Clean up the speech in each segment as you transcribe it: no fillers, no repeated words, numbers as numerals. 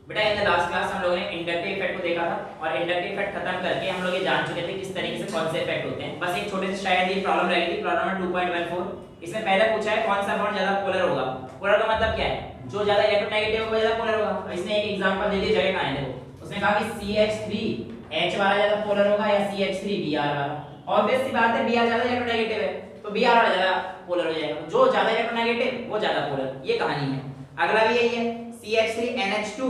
बेटा in the last class हम लोगों ने इंडक्टिव इफेक्ट को देखा था और इंडक्टिव इफेक्ट खत्म करके हम लोग ये जान चुके थे किस तरीके से कौन से इफेक्ट होते हैं। बस एक छोटे से शायद ये प्रॉब्लम रह गई थी, प्रॉब्लम नंबर 2.14। इसमें पहले पूछा है कौन सा बॉन्ड ज्यादा पोलर होगा। पोलर का मतलब क्या है, जो ज्यादा इलेक्ट्रोनेगेटिव होगा ज्यादा पोलर होगा। तो इसने एक एग्जांपल दे दिया, जगह कहां है देखो, उसने कहा कि CH3H वाला ज्यादा पोलर होगा या CH3Br वाला। ऑब्वियस सी बात है Br ज्यादा इलेक्ट्रोनेगेटिव है तो Br वाला ज्यादा पोलर हो जाएगा, जो ज्यादा इलेक्ट्रोनेगेटिव वो ज्यादा पोलर, ये कहानी है। अगला भी यही है, CH3NH2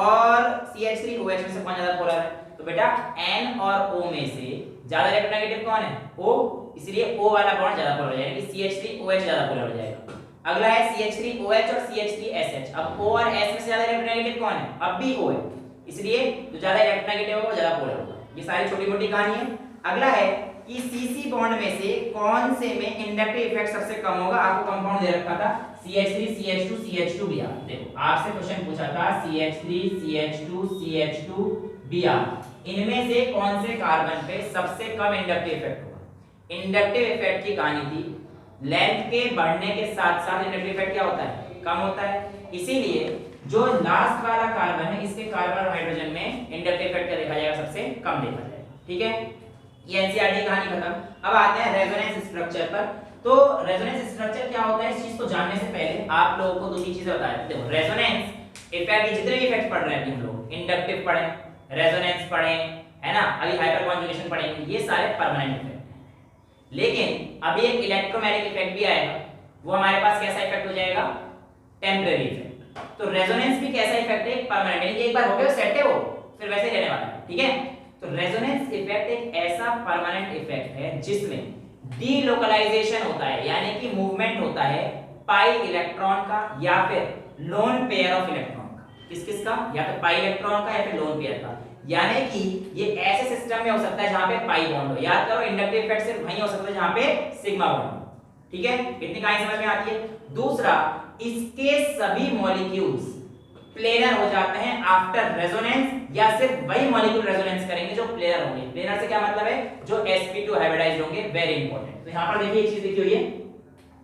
और CH3OH में से कौन ज्यादा पोलर है। तो बेटा N और O में से ज्यादा इलेक्ट्रोनेगेटिव कौन है, O, इसलिए O वाला बॉन्ड ज्यादा पोलर हो जाएगा कि CH3OH ज्यादा पोलर हो जाएगा। अगला है CH3OH और CH3SH। अब O और S में से ज्यादा इलेक्ट्रोनेगेटिव कौन है, अब भी O है, इसलिए जो ज्यादा इलेक्ट्रोनेगेटिव होगा वो ज्यादा पोलर होगा। ये सारी छोटी-मोटी कहानी है। अगला है कि CC बॉन्ड में से कौन से में इंडक्टिव इफेक्ट सबसे कम होगा। आपको कंपाउंड दे रखा था CH3 CH2 CH2 Br। देखो आपसे क्वेश्चन पूछा था CH3 CH2 CH2 Br, इनमें से कौन से कार्बन पे सबसे कम इंडक्टिव इफेक्ट होगा। इंडक्टिव इफेक्ट की कहानी थी, लेंथ के बढ़ने के साथ साथ इंडक्टिव इफेक्ट क्या होता है, कम होता है। इसीलिए जो लास्ट वाला कार्बन है इसके कार्बन और हाइड्रोजन में इंडक्टिव इफेक्ट क्या देखा जाएगा, सबसे कम देखा जाएगा। ठीक है, ये एनसीईआरटी कहानी खत्म। अब आते हैं रेजोनेंस स्ट्रक्चर पर। तो रेजोनेंस स्ट्रक्चर क्या होता है, इस चीज को जानने से पहले आप लोगों को दो तीन चीजें बता देते हैं। देखो रेजोनेंस इफेक्ट, जितने भी इफेक्ट पढ़ रहे हैं अभी हम लोग, इंडक्टिव पढ़े, रेजोनेंस पढ़े, है ना, अभी हाइपर कॉन्जुगेशन पढ़ेंगे, ये सारे परमानेंट इफेक्ट हैं। लेकिन अभी एक इलेक्ट्रोमैग्नेटिक इफेक्ट भी आएगा, वो हमारे पास कैसा इफेक्ट हो जाएगा, टेम्परेरी इफेक्ट। तो रेजोनेंस भी कैसा इफेक्ट है, परमानेंट, यानी कि एक बार हो गया सेट है वो फिर वैसे ही रहने वाला है। ठीक है, तो रेजोनेंस इफेक्ट एक ऐसा परमानेंट इफेक्ट है जिसमें डीलोकलाइजेशन होता है, यानी कि मूवमेंट होता है पाई इलेक्ट्रॉन का या फिर लोन पेयर ऑफ इलेक्ट्रॉन का। किस किस का, या तो पाई इलेक्ट्रॉन का या फिर लोन पेयर का। यानी कि ये ऐसे सिस्टम में हो सकता है जहां पे पाई बॉन्ड हो। याद करो इंडक्टिव इफेक्ट सिर्फ वहीं हो सकता है जहां पे सिग्मा बॉन्ड हो। ठीक है, इतनी कहानी समझ में आती है। दूसरा, इसके सभी मॉलिक्यूल्स प्लेनर हो जाते हैं आफ्टर रेजोनेंस, या सिर्फ वही मॉलिक्यूल रेजोनेंस करेंगे जो प्लेनर होंगे। प्लेनर से क्या मतलब है, जो sp2 हाइब्रिडाइज्ड होंगे, वेरी इंपॉर्टेंट। तो यहां पर देखिए एक चीज लिखी हुई है,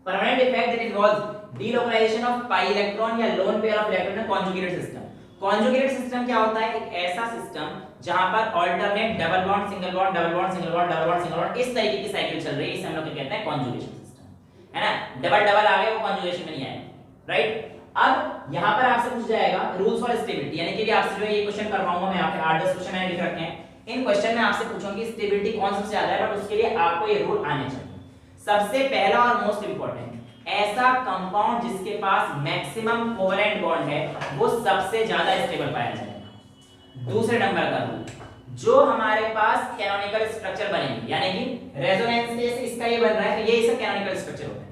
permanent effect that involves delocalization of pi electron या lone pair of electron in conjugated system. Conjugated system क्या होता है, एक ऐसा सिस्टम जहां पर alternate double bond single bond double bond single bond double bond single bond इस तरीके की साइकिल चल रही है, इसे हम लोग कहते हैं कॉन्जुगेशन सिस्टम, है ना। डबल डबल आ गए वो कॉन्जुगेशन में नहीं आएगा, राइट। अब यहां पर आपसे पूछा जाएगा रूल्स फॉर स्टेबिलिटी, यानी कि आपसे जो ये क्वेश्चन करवाऊंगा मैं, आपके 8-10 क्वेश्चन मैंने लिख रखे हैं। इन क्वेश्चन में आपसे पूछूंगी स्टेबिलिटी कौन सबसे ज्यादा है, बट उसके लिए आपको ये रूल आने चाहिए। सबसे पहला और मोस्ट इंपॉर्टेंट, ऐसा कंपाउंड जिसके पास मैक्सिमम कोवेलेंट बॉन्ड है वो सबसे ज्यादा स्टेबल पाया जाएगा। दूसरे नंबर का रूल, जो हमारे पास कैनोनिकल स्ट्रक्चर बनेगी, यानी कि रेजोनेंस से इसका ये बन रहा है तो ये इसका कैनोनिकल स्ट्रक्चर होता है।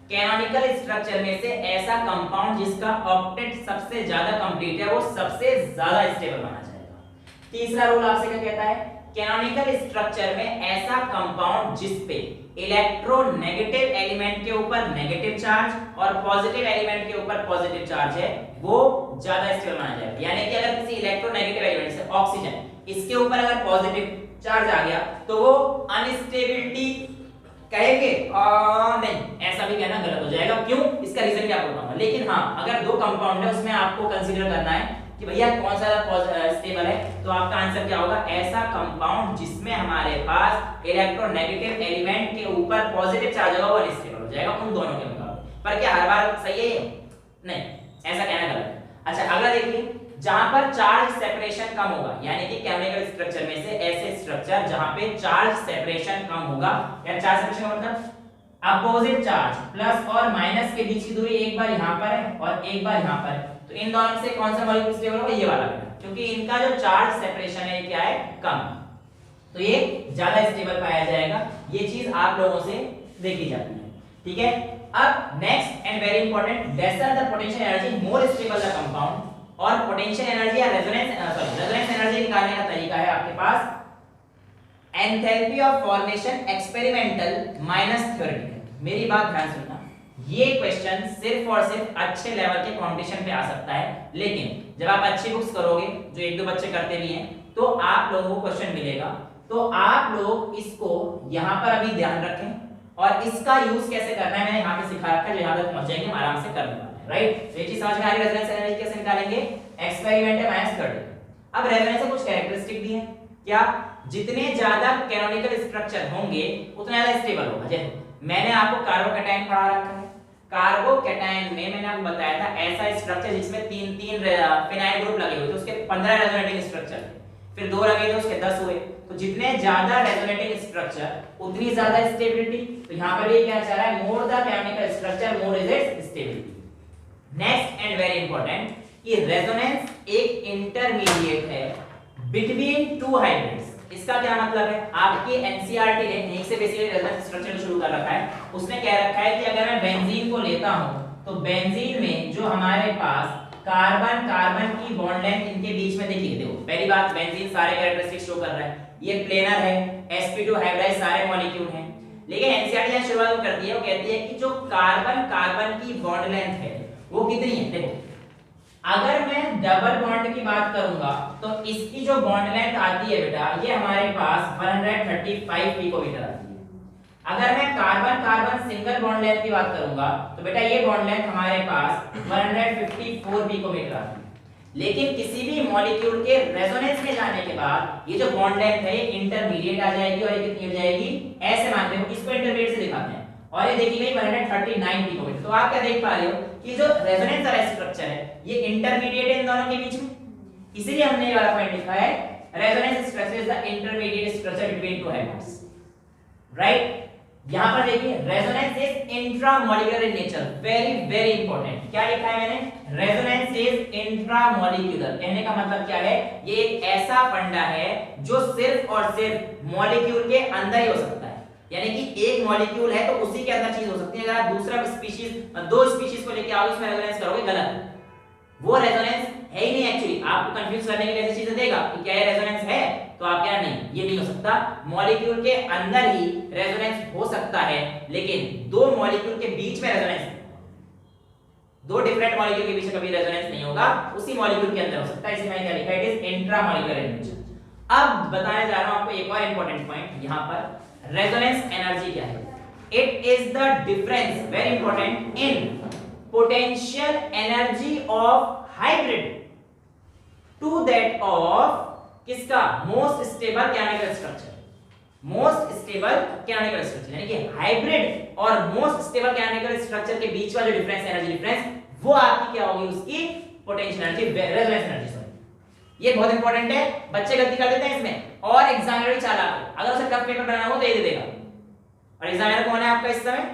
कैनोनिकल स्ट्रक्चर में से ऐसा कंपाउंड जिसका ऑक्टेट सबसे ज्यादा कंप्लीट है वो सबसे ज्यादा स्टेबल माना जाएगा। तीसरा रूल आपसे क्या कहता है, कैनोनिकल स्ट्रक्चर में ऐसा कंपाउंड जिसपे इलेक्ट्रोनेगेटिव एलिमेंट के ऊपर नेगेटिव चार्ज और पॉजिटिव एलिमेंट के ऊपर पॉजिटिव चार्ज है वो ज्यादा स्टेबल माना जाएगा। यानी कि अगर किसी इलेक्ट्रोनेगेटिव एलिमेंट से ऑक्सीजन, इसके ऊपर अगर पॉजिटिव चार्ज आ गया तो वो अनस्टेबिलिटी कहेंगे, नहीं, ऐसा भी कहना गलत हो जाएगा। क्यों, इसका रीजन क्या बताऊंगा। लेकिन हाँ, अगर दो कंपाउंड है उसमें आपको कंसीडर करना है कि भैया कौन सा स्टेबल है, तो आपका आंसर क्या होगा, ऐसा कंपाउंड जिसमें हमारे पास इलेक्ट्रोनेगेटिव एलिमेंट के ऊपर पॉजिटिव चार्ज होगा वो अनस्टेबल हो जाएगा उन दोनों के मुकाबले। पर क्या हर बार सही है, नहीं, ऐसा कहना गलत है। अच्छा अगला देखिए, जहां पर चार्ज सेपरेशन कम होगा, यानी कि केमिकल स्ट्रक्चर में से ऐसे स्ट्रक्चर जहां पे चार्ज सेपरेशन कम होगा, या चार्ज सेपरेशन का मतलब अपोजिट चार्ज प्लस और माइनस के बीच की दूरी एक बार यहां पर है और एक बार यहां पर है, तो इन दोनों से कौन सा मॉलिक्यूल स्टेबल होगा, ये वाला बेटा, क्योंकि इनका जो चार्ज सेपरेशन है क्या है, कम, तो ये ज्यादा स्टेबल पाया जाएगा। ये चीज आप लोगों से देखी जाती है। ठीक है, अब next and very important, lesser the potential energy more stable the compound. और पोटेंशियल एनर्जी या रेजोनेंस एनर्जी निकालने का तरीका है आपके पास enthalpy of formation experimental minus theoretical. मेरी बात ध्यान सुनना, ये क्वेश्चन सिर्फ और सिर्फ अच्छे लेवल के कंपटीशन पे आ सकता है, लेकिन जब आप अच्छी बुक्स करोगे, जो एक दो बच्चे करते भी हैं, तो आप लोगों को क्वेश्चन मिलेगा, तो आप लोग इसको यहां पर अभी ध्यान रखें और इसका यूज कैसे करना है मैंने यहां पे सिखा रखा है, जो यहां तक पहुंच जाएंगे आराम से कर लेंगे, राइट। तो ये चीज समझ में आ रही है, रेजोनेंस एनर्जी कैसे निकालेंगे, एक्सपेरिमेंट है -30। अब रेजोनेंस से कुछ कैरेक्टरिस्टिक दी है, क्या? जितने ज्यादा कैनोनिकल स्ट्रक्चर होंगे उतना ज्यादा स्टेबल होगा। जैसे मैंने आपको कार्बोकैटायन पढ़ा रखा है, कार्बोकैटायन में मैंने आपको बताया था ऐसा स्ट्रक्चर जिसमें 3 फिनाइल ग्रुप लगे हुए थे, उसके 15 रेजोनेटिंग स्ट्रक्चर थे, फिर 2 लगे थे उसके 10 हुए। तो जितने ज्यादा रेजोनेटिंग स्ट्रक्चर उतनी ज्यादा स्टेबिलिटी। तो यहां पर ये क्या चाह रहा है, more the canonical structure more is it's stability. Next and very important, ये रेजोनेंस एक इंटरमीडिएट है बिटवीन टू हाइब्रिड्स। इसका क्या मतलब है, आपकी एनसीईआरटी ने यहीं से बेसिकली रेजोनेंस स्ट्रक्चर शुरू कर रखा है। उसने क्या रखा है कि अगर मैं बेंजीन को लेता हूं तो बेंजीन में जो हमारे पास कार्बन कार्बन की बॉन्ड लेंथ इनके बीच में देखिए, देखो पहली बात बेंजीन सारे कैरेक्टरिस्टिक्स शो कर रहा है, ये प्लेनर है, sp2 हाइब्रिडाइज सारे मॉलिक्यूल हैं। लेकिन एनसीईआरटी ने शुरुआत करती है, वो कहती है कि जो कार्बन कार्बन की बॉन्ड लेंथ है वो कितनी है। देखो अगर मैं डबल बॉन्ड की बात करूंगा तो इसकी जो बॉन्ड लेंथ आती है बेटा, ये हमारे पास 135 पिकोमीटर आती है। अगर मैं carbon carbon single bond length की बात करूंगा तो बेटा ये बॉन्ड लेंथ हमारे पास 154 पिकोमीटर आती है। लेकिन किसी भी मॉलिक्यूल के रेजोनेंस में जाने के बाद ये जो बॉन्ड लेंथ है ये इंटरमीडिएट आ जाएगी, और ये कितनी हो जाएगी, ऐसे मानते हो, इसको इंटरमीडिएट से दिखाते हैं, और ये देखी गई 139 पिकोमीटर। तो आप क्या देख पा रहे हो कि जो रेजोनेंस वाला स्ट्रक्चर है ये इंटरमीडिएट है इन दोनों के बीच में, इसीलिए हमने ये वाला पॉइंट लिखा है resonance structure is the intermediate structure between two hybrids, right. यहां पर देखिए resonance is intramolecular in nature, very very important. क्या लिखा है मैंने, रेजोनेंस इज इंट्रामॉलिक्यूलर। कहने का मतलब क्या है, ये एक ऐसा फंडा है जो सिर्फ और सिर्फ मॉलिक्यूल के अंदर ही हो सकता है। यानी कि एक मॉलिक्यूल है तो उसी के अंदर चीज हो सकती है। अगर आप दूसरा स्पीशीज, दो स्पीशीज को लेके आओ इसमें रेजोनेंस करोगे, गलत, वो रेजोनेंस है ही नहीं। एक्चुअली आपको कंफ्यूज करने के लिए ऐसी चीजें देगा कि क्या ये रेजोनेंस है, तो आप क्या, नहीं ये नहीं हो सकता। मॉलिक्यूल के अंदर ही रेजोनेंस हो सकता है, लेकिन दो मॉलिक्यूल के बीच में रेजोनेंस, दो डिफरेंट मॉलिक्यूल के बीच में कभी रेजोनेंस नहीं होगा, उसी मॉलिक्यूल के अंदर हो सकता है। इसमें क्या लिखा है, it is intramolecular in nature. अब बताने जा रहा हूं आपको एक और इंपॉर्टेंट पॉइंट, यहां पर रेजोनेंस एनर्जी क्या है। It is the difference, very important, in potential energy of hybrid to that of किसका, most stable canonical structure. Most stable canonical structure यानी कि हाइब्रिड और मोस्ट स्टेबल कैनोनिकल स्ट्रक्चर के बीच वाला डिफरेंस, एनर्जी डिफरेंस, वो आपकी क्या होगी, उसकी पोटेंशियल एनर्जी, रेजोनेंस एनर्जी। ये बहुत इंपॉर्टेंट है, बच्चे गलती कर देते हैं इसमें, और एग्जामिनर भी चालाक है, अगर उसे टफ पेपर बनाना हो तो ये दे देगा। और एग्जामिनर कौन है आपका इस समय,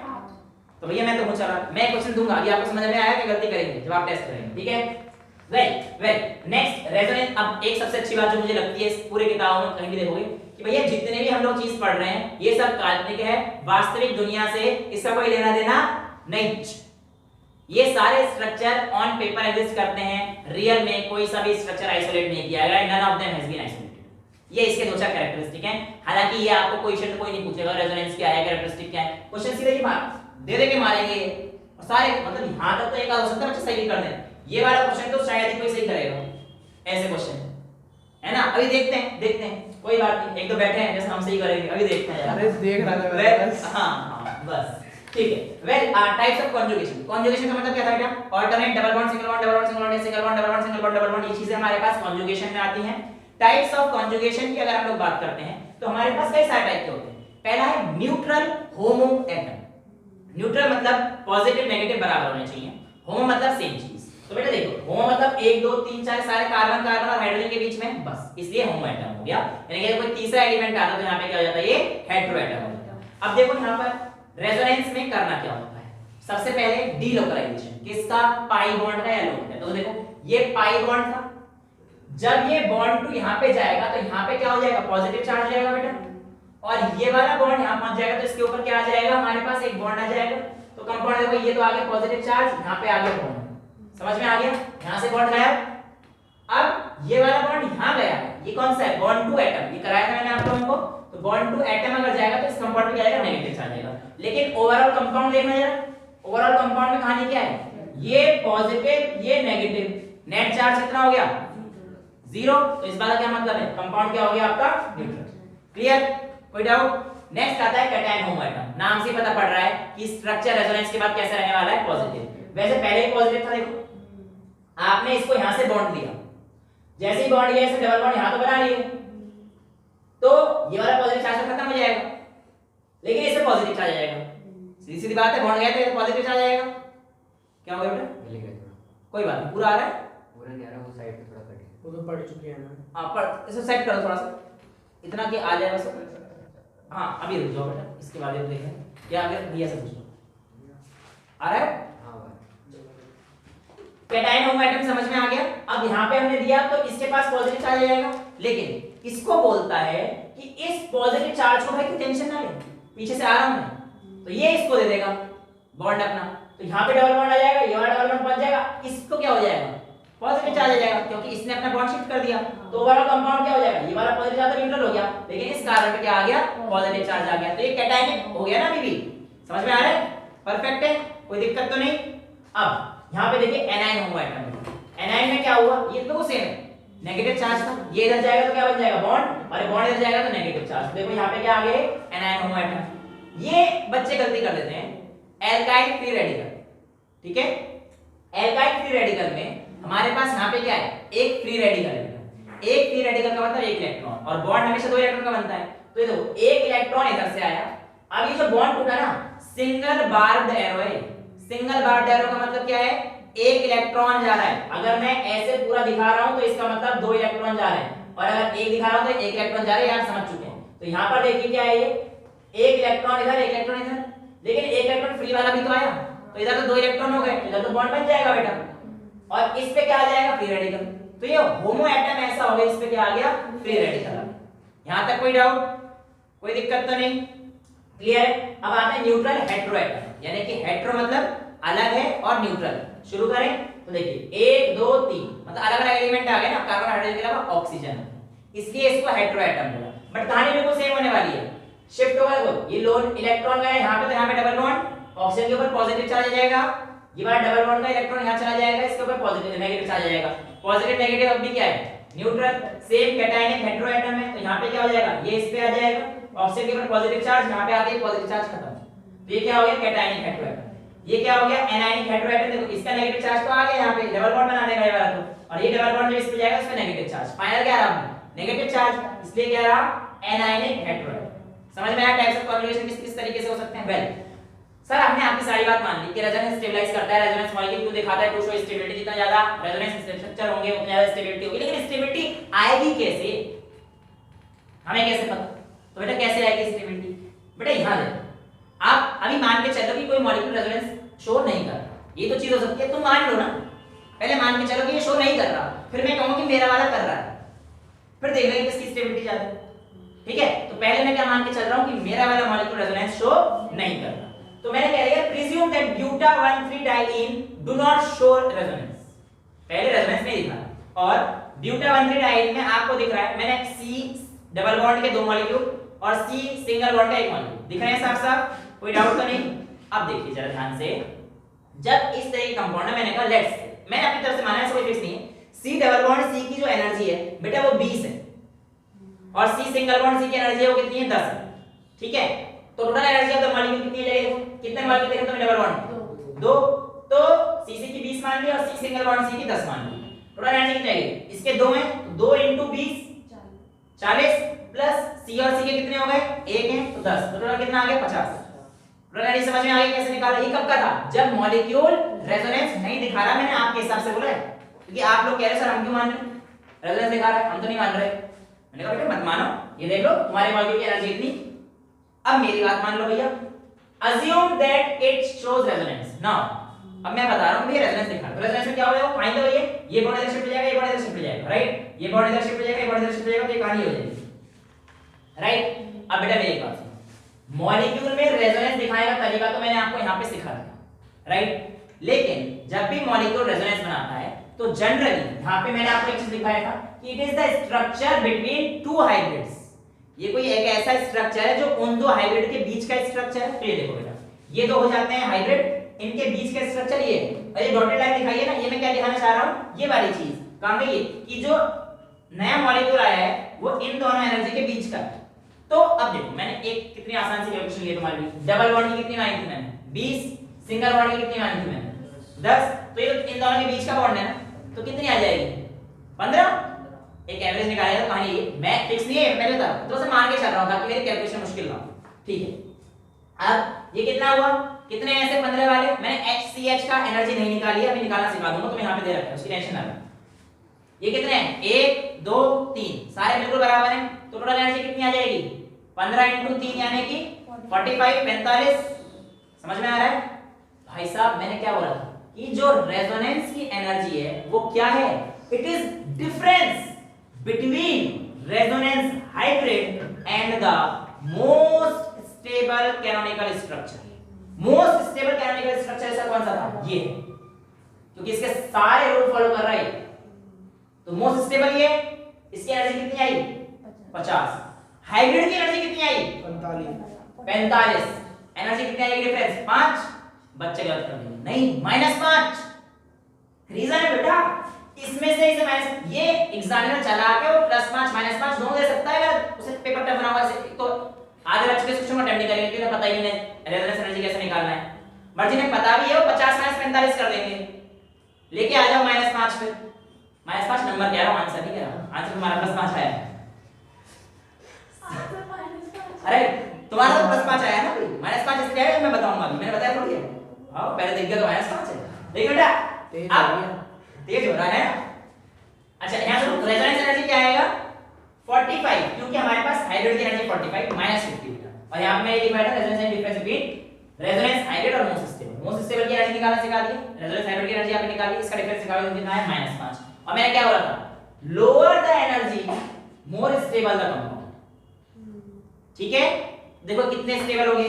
तो भैया मैं तो हूं चालाक, मैं क्वेश्चन दूंगा, अभी आपको समझ में आया कि गलती करेंगे जब आप टेस्ट करेंगे, ठीक है। Well next resonance. अब एक सबसे अच्छी बात जो मुझे लगती है इस पूरे किताब में कहीं भी देखोगे कि भैया जितने भी हम लोग चीज पढ़ रहे हैं ये सब काल्पनिक है, वास्तविक दुनिया से इसका कोई लेना देना नहीं। ये सारे स्ट्रक्चर ऑन पेपर एग्जिस्ट करते हैं, रियल में कोई सा भी स्ट्रक्चर आइसोलेट नहीं किया गया, none of them has been isolated. ये इसके दो चार कैरेक्टरिस्टिक हैं। हालांकि ये आपको क्वेश्चन कोई नहीं पूछेगा रेजोनेंस क्या है, कैरेक्टरिस्टिक क्या है, क्वेश्चन सीधे ही दे के मारेंगे और सारे, मतलब यहां तक तो एक आध हो सकता है बच्चे सही कर दें, ये वाला क्वेश्चन तो शायद ही कोई सही करेगा, ऐसे क्वेश्चन है ना। अभी देखते हैं, कोई बात नहीं, एक दो बैठे हैं जैसे हम सही करेंगे, अभी देखते हैं। अरे देख रहा था मैं बस। हां बस ठीक है। Well types of conjugation. Conjugation का मतलब क्या था बेटा, alternate, double bond, single bond, double bond, single bond, single bond, double bond, single bond, double bond, ये चीजें हमारे पास कॉन्जुगेशन में आती हैं। टाइप्स ऑफ कॉन्जुगेशन की अगर हम लोग बात करते हैं तो हमारे पास कई सारे टाइप के होते हैं। पहला है न्यूट्रल होमो एटम। न्यूट्रल मतलब पॉजिटिव नेगेटिव बराबर होने चाहिए, होमो मतलब सेम चीज। तो बेटा देखो होमो मतलब 1 2 3 4 सारे कार्बन कार्बन और हाइड्रोजन के बीच में, बस इसलिए होमो एटम हो गया। यानी कि कोई तीसरा एलिमेंट आता तो यहां पे क्या हो जाता है, ये हेटेरो एटम हो जाता। अब देखो यहां पर रेजोनेंस में करना क्या होता है, सबसे पहले डीलोकलाइजेशन, किसका, पाई बॉन्ड का या लोन का। तो देखो ये पाई बॉन्ड था, जब ये बॉन्ड टू यहां पे जाएगा तो यहां पे क्या हो जाएगा, पॉजिटिव चार्ज हो जाएगा बेटा, और ये वाला बॉन्ड यहां पहुंच जाएगा तो इसके ऊपर क्या आ जाएगा, हमारे पास एक बॉन्ड आ जाएगा। तो कंपाउंड देखो ये तो आ गया पॉजिटिव चार्ज, यहां पे आ गया बॉन्ड, समझ में आ गया, यहां से बॉन्ड गायब। अब ये वाला बॉन्ड यहां गया, ये कौन सा है, बॉन्ड टू एटम, ये कराया था मैंने आप लोगों को। तो बॉन्ड टू एटम अगर जाएगा तो इस कंपाउंड में क्या आएगा, नेगेटिव चार्ज आएगा। लेकिन ओवरऑल कंपाउंड देखना जरा, ओवरऑल कंपाउंड में कहानी क्या है, ये पॉजिटिव ये नेगेटिव, नेट चार्ज कितना हो गया, 0। तो इस बात का क्या मतलब है, कंपाउंड क्या हो गया आपका, न्यूट्रल। क्लियर, कोई डाउट। नेक्स्ट आता है कैटायन होमो एटम। नाम से पता पड़ रहा है कि स्ट्रक्चर रेजोनेंस के बाद कैसा रहने वाला है, पॉजिटिव। वैसे पहले ही पॉजिटिव था, देखो आपने इसको यहां से बॉन्ड दिया, जैसे ही बॉन्ड लिया इसने डबल बॉन्ड यहां तो बना लिए, तो ये वाला पॉजिटिव चार्ज खत्म हो जाएगा, लेकिन इसमें पॉजिटिव चार्ज आ जाएगा। सीधी सीधी बात है, बॉन्ड गया तो पॉजिटिव चार्ज आएगा। क्या हो गया बेटा? कोई बात नहीं, पूरा आ रहा है? पूरा नहीं आ रहा, वो साइड पे थोड़ा कट वो तो पढ़ चुके हैं ना। हां, पर इसे सेट करो थोड़ा सा, इतना कि आ जाए बस। हां, अभी रुक जाओ बेटा, इसके बाद ये देखें क्या अगर दिया सब कुछ आ रहा है। कैटायन होमो एटम समझ में आ गया। अब यहाँ पे हमने दिया तो इसके पास पॉजिटिव चार्ज आ जाएगा, लेकिन इसको बोलता है कि इस पॉजिटिव चार्ज को भाई कोई टेंशन ना ले, पीछे से आ रहा हूं मैं, तो ये इसको दे देगा बॉन्ड अपना, तो यहाँ पे डबल बॉन्ड आ जाएगा, ये वाला डबल बॉन्ड बन जाएगा, इसको क्या हो जाएगा? पॉजिटिव चार्ज आ जाएगा, क्योंकि इसने अपना बॉन्ड शिफ्ट कर दिया, तो ओवरऑल कंपाउंड क्या हो जाएगा? ये वाला पॉजिटिव चार्ज न्यूट्रल हो गया, लेकिन इस कार्बन पे क्या आ गया? पॉजिटिव चार्ज आ गया, तो ये कैटायनिक हो गया ना अभी भी। समझ में आ रहा है? परफेक्ट है, कोई दिक्कत तो नहीं। अब यहाँ पे देखिए एनायन होमो एटम, एनायन में क्या हुआ? ये तो सेम है, नेगेटिव चार्ज था, ये इधर जाएगा तो क्या बन जाएगा? बॉन्ड, और बॉन्ड इधर जाएगा तो नेगेटिव चार्ज। देखो यहाँ पे क्या आ गए? एनायन होमो एटम। ये बच्चे गलती कर देते हैं एल्काइल फ्री रेडिकल, ठीक है? एल्काइल फ्री रेडिकल में हमारे पास यहाँ पे क्या है? एक फ्री रेडिकल है। एक फ्री रेडिकल का मतलब एक इलेक्ट्रॉन, और बॉन्ड हमेशा दो इलेक्ट्रॉन का बनता है, तो ये देखो एक इलेक्ट्रॉन इधर से आया, अब ये जो बॉन्ड टूटा ना, सिंगल बार्ब्ड एरो है। सिंगल बार्ब्ड एरो का मतलब क्या है? एक इलेक्ट्रॉन जा रहा है। अगर मैं ऐसे पूरा दिखा रहा हूं तो इसका मतलब दो इलेक्ट्रॉन जा रहे हैं, और अगर एक दिखा रहा हूं तो एक इलेक्ट्रॉन जा रहे हैं, यार समझ चुके हैं। तो यहां पर देखिए क्या है, ये एक इलेक्ट्रॉन इधर, एक इलेक्ट्रॉन इधर, लेकिन एक इलेक्ट्रॉन फ्री वाला भी तो आया, तो इधर तो दो इलेक्ट्रॉन हो गए, इधर तो बॉन्ड बन जाएगा बेटा, और इस पे क्या आ जाएगा? Free radical. तो ये होमो एटम ऐसा हो गया, इस पे क्या आ गया? Free radical. यहां तक कोई डाउट, कोई दिक्कत तो नहीं? क्लियर है? अब आते हैं न्यूट्रल हेटेरो एटम, यानी कि हेटेरो मतलब अलग है और न्यूट्रल। शुरू करें तो देखिए 1 2 3 मतलब अलग अलग एलिमेंट आ गए ना, कार्बन हाइड्रोजन के अलावा ऑक्सीजन, इसलिए इसको हेटेरो एटम बोला। बट कहानी बिल्कुल सेम होने वाली है, शिफ्ट होगा। देखो ये लोन इलेक्ट्रॉन गए यहां पे, तो यहां पे डबल बॉन्ड, ऑक्सीजन के ऊपर पॉजिटिव चार्ज आ जाएगा, ये वाला डबल बॉन्ड का इलेक्ट्रॉन यहां चला जाएगा, इसके ऊपर पॉजिटिव नेगेटिव चार्ज आ जाएगा। पॉजिटिव नेगेटिव अब भी क्या है? Neutral. Same cationic hetero atom है, तो यहां पे क्या हो जाएगा? ये इस पे आ जाएगा, ऑक्सीजन के ऊपर पॉजिटिव चार्ज, यहां पे आते ही पॉजिटिव चार्ज खत्म। तो ये क्या हो गया? Cationic hetero atom. ये क्या हो गया? Anionic hetero atom. देखो इसका नेगेटिव चार्ज तो आ गया, यहां पे डबल बॉन्ड बना देगा ये वाला तो, और ये डबल बॉन्ड जो इस पे जाएगा उस पे नेगेटिव चार्ज, फाइनल क्या रहा? नेगेटिव चार्ज, इसलिए क्या रहा? Anionic hetero atom. समझ में आया टाइप्स ऑफ कॉन्जुगेशन किस तरीके से हो सकते हैं? वेल सर, हमने आपकी सारी बात मान ली कि रेजोनेंस स्टेबलाइज करता है, रेजोनेंस मॉलिक्यूल को दिखाता है टू शो स्टेबिलिटी, जितना ज्यादा रेजोनेंस स्ट्रक्चर होंगे उतनी ज्यादा स्टेबिलिटी होगी। लेकिन स्टेबिलिटी आएगी कैसे? हमें कैसे पता? तो बेटा कैसे आएगी स्टेबिलिटी? बेटा यहां देखो, आप अभी मान के चलो कि कोई मॉलिक्यूल रेजोनेंस शो नहीं कर रहा, ये तो चीज हो सकती है, तुम मान लो ना, पहले मान के चलो कि ये शो नहीं कर रहा, फिर मैं कहूंगा कि मेरा वाला कर रहा है, फिर देख लेंगे किसकी स्टेबिलिटी ज्यादा है। ठीक है? तो पहले मैं क्या मान के चल रहा हूं कि मेरा वाला मॉलिक्यूल रेजोनेंस शो नहीं कर रहा, तो मैंने कह दिया प्रिज्यूम दैट ब्यूटा 1,3-डाइईन डू नॉट शो रेजोनेंस, पहले रेजोनेंस नहीं दिखा, और ब्यूटा 1,3-डाइईन में आपको दिख रहा है, मैंने C डबल बॉन्ड के दो मॉलिक्यूल और C सिंगल बॉन्ड का एक मॉलिक्यूल दिख रहे हैं साफ साफ, कोई डाउट तो नहीं? अब देखिए जरा ध्यान से, जब इस तरह के कंपाउंड है, मैंने कहा लेट्स, मैंने अपनी तरफ से माना है, कोई फिक्स नहीं है, C डबल बॉन्ड C की जो एनर्जी है बेटा वो 20 है, और C सिंगल बॉन्ड C की एनर्जी है वो कितनी है? 10 है। ठीक है? तो total energy of the molecule कितनी है? कितने मॉलिक्यूल देखे तुमने डबल बॉन्ड? 2, तो CC की 20 मान ली और C सिंगल बॉन्ड C की 10 मान ली, टोटल एनर्जी कितनी आएगी? इसके 2 है, तो 2 * 20 40 प्लस C और C के कितने हो गए? 1 है, तो 10, तो टोटल कितना आ गया? 50। टोटल एनर्जी समझ में आ गई कैसे निकाला? ये कब का था? जब मॉलिक्यूल रेजोनेंस नहीं दिखा रहा, मैंने आपके हिसाब से बोला है, क्योंकि आप लोग कह रहे सर हम क्यों मान रहे हैं, रेजोनेंस दिखा रहा है, हम तो नहीं मान रहे। मैंने कहा बेटा मत मानो, ये देख लो तुम्हारे मॉलिक्यूल की एनर्जी इतनी। अब मेरी बात मान लो भैया, assume that it shows resonance now, अब मैं बता रहा हूं भैया रेजोनेंस दिखा, तो रेजोनेंस में क्या होगा? फाइंड द वे, ये बॉन्ड इधर शिफ्ट हो जाएगा, ये बॉन्ड इधर शिफ्ट हो जाएगा, राइट, ये बॉन्ड इधर शिफ्ट हो जाएगा, ये बॉन्ड इधर शिफ्ट हो जाएगा, तो ये कहानी हो जाएगी, राइट। अब बेटा मेरी बात सुनो, मॉलिक्यूल में रेजोनेंस दिखाने का तरीका तो मैंने आपको यहां पे सिखा दिया, राइट, लेकिन जब भी मॉलिक्यूल रेजोनेंस बनाता है तो जनरली यहां पे मैंने आपको एक चीज दिखाया था कि it is the structure between two hybrids, ये कोई एक ऐसा स्ट्रक्चर है जो उन दो हाइब्रिड के बीच का स्ट्रक्चर है। तो ये देखो बेटा, ये दो हो जाते हैं हाइब्रिड, इनके बीच का स्ट्रक्चर ये है, और ये डॉटेड लाइन दिखाई है ना, ये मैं क्या दिखाना चाह रहा हूं? ये वाली चीज कहां गई है कि जो नया मॉलिक्यूल आया है वो इन दोनों एनर्जी के बीच का है। तो अब देखो मैंने एक कितनी आसान सी कैलकुलेशन ली तुम्हारे लिए, डबल बॉन्ड की कितनी मानी थी मैंने? 20, सिंगल बॉन्ड की कितनी मानी थी मैंने? 10, तो ये इन दोनों के बीच का बॉन्ड है ना, तो कितनी आ जाएगी? 15, एक एवरेज निकालेगा तो कहानी ये मैं फिक्स नहीं है पहले तक तो से मान के चल रहा हूं ताकि मेरी कैलकुलेशन मुश्किल ना हो। ठीक है अब ये कितना हुआ कितने ऐसे 15 वाले मैंने HCH का एनर्जी नहीं निकाली है अभी निकालना सिखा दूंगा तो मैं यहां पे दे रखा है उसकी टेंशन ना लो। ये कितने हैं 1 2 3 सारे बिल्कुल बराबर हैं तो टोटल एनर्जी कितनी आ जाएगी 15 × 3 यानी कि 45 45 समझ में आ रहा है भाई साहब मैंने क्या बोला था कि जो रेजोनेंस की एनर्जी है वो क्या है it is difference between resonance hybrid and the most stable canonical structure. Most stable canonical structure ऐसा कौन सा था ये क्योंकि इसके सारे रूल फॉलो कर रहा है तो मोस्ट स्टेबल ये इसकी एनर्जी कितनी आई 50 हाइब्रिड की एनर्जी कितनी आई 45 एनर्जी कितनी आएगी डिफरेंस 5 बच्चे गलत कर देंगे नहीं -5 रीजन है बेटा इसमें से इसे माइनस ये एग्जामिनर चला के वो +5 -5 दोनों दे सकता है अगर उसे पेपर टफ बना हुआ है तो आधे बच्चे के क्वेश्चन को अटेम्प्ट नहीं करेंगे क्योंकि पता ही नहीं रेजोनेंस एनर्जी कैसे निकालना है मर्जी ने पता भी है वो 50 45 कर देंगे लेके आ जाओ -5 पे -5 नंबर कह रहा हूं आंसर नहीं कह रहा आंसर तुम्हारा +5 आया अरे तुम्हारा तो +5 आया ना भाई -5 इसलिए आया मैं बताऊंगा अभी मैंने बताया थोड़ी है हां पहले देख गया तो -5 है देख बेटा तेज हो रहा है अच्छा यहां से रेजोनेंस एनर्जी क्या आएगा 45 क्योंकि हमारे पास हाइब्रिड की एनर्जी 45 -50 और यहां पे मैं ये लिखा था resonance and difference between resonance hybrid और मोस्ट स्टेबल की एनर्जी निकालना सिखा दिया रेजोनेंस हाइब्रिड की एनर्जी आपने निकाली इसका डिफरेंस निकालो तो कितना है -5 और मैंने क्या बोला था lower the energy more stable the compound. ठीक है देखो कितने स्टेबल हो गए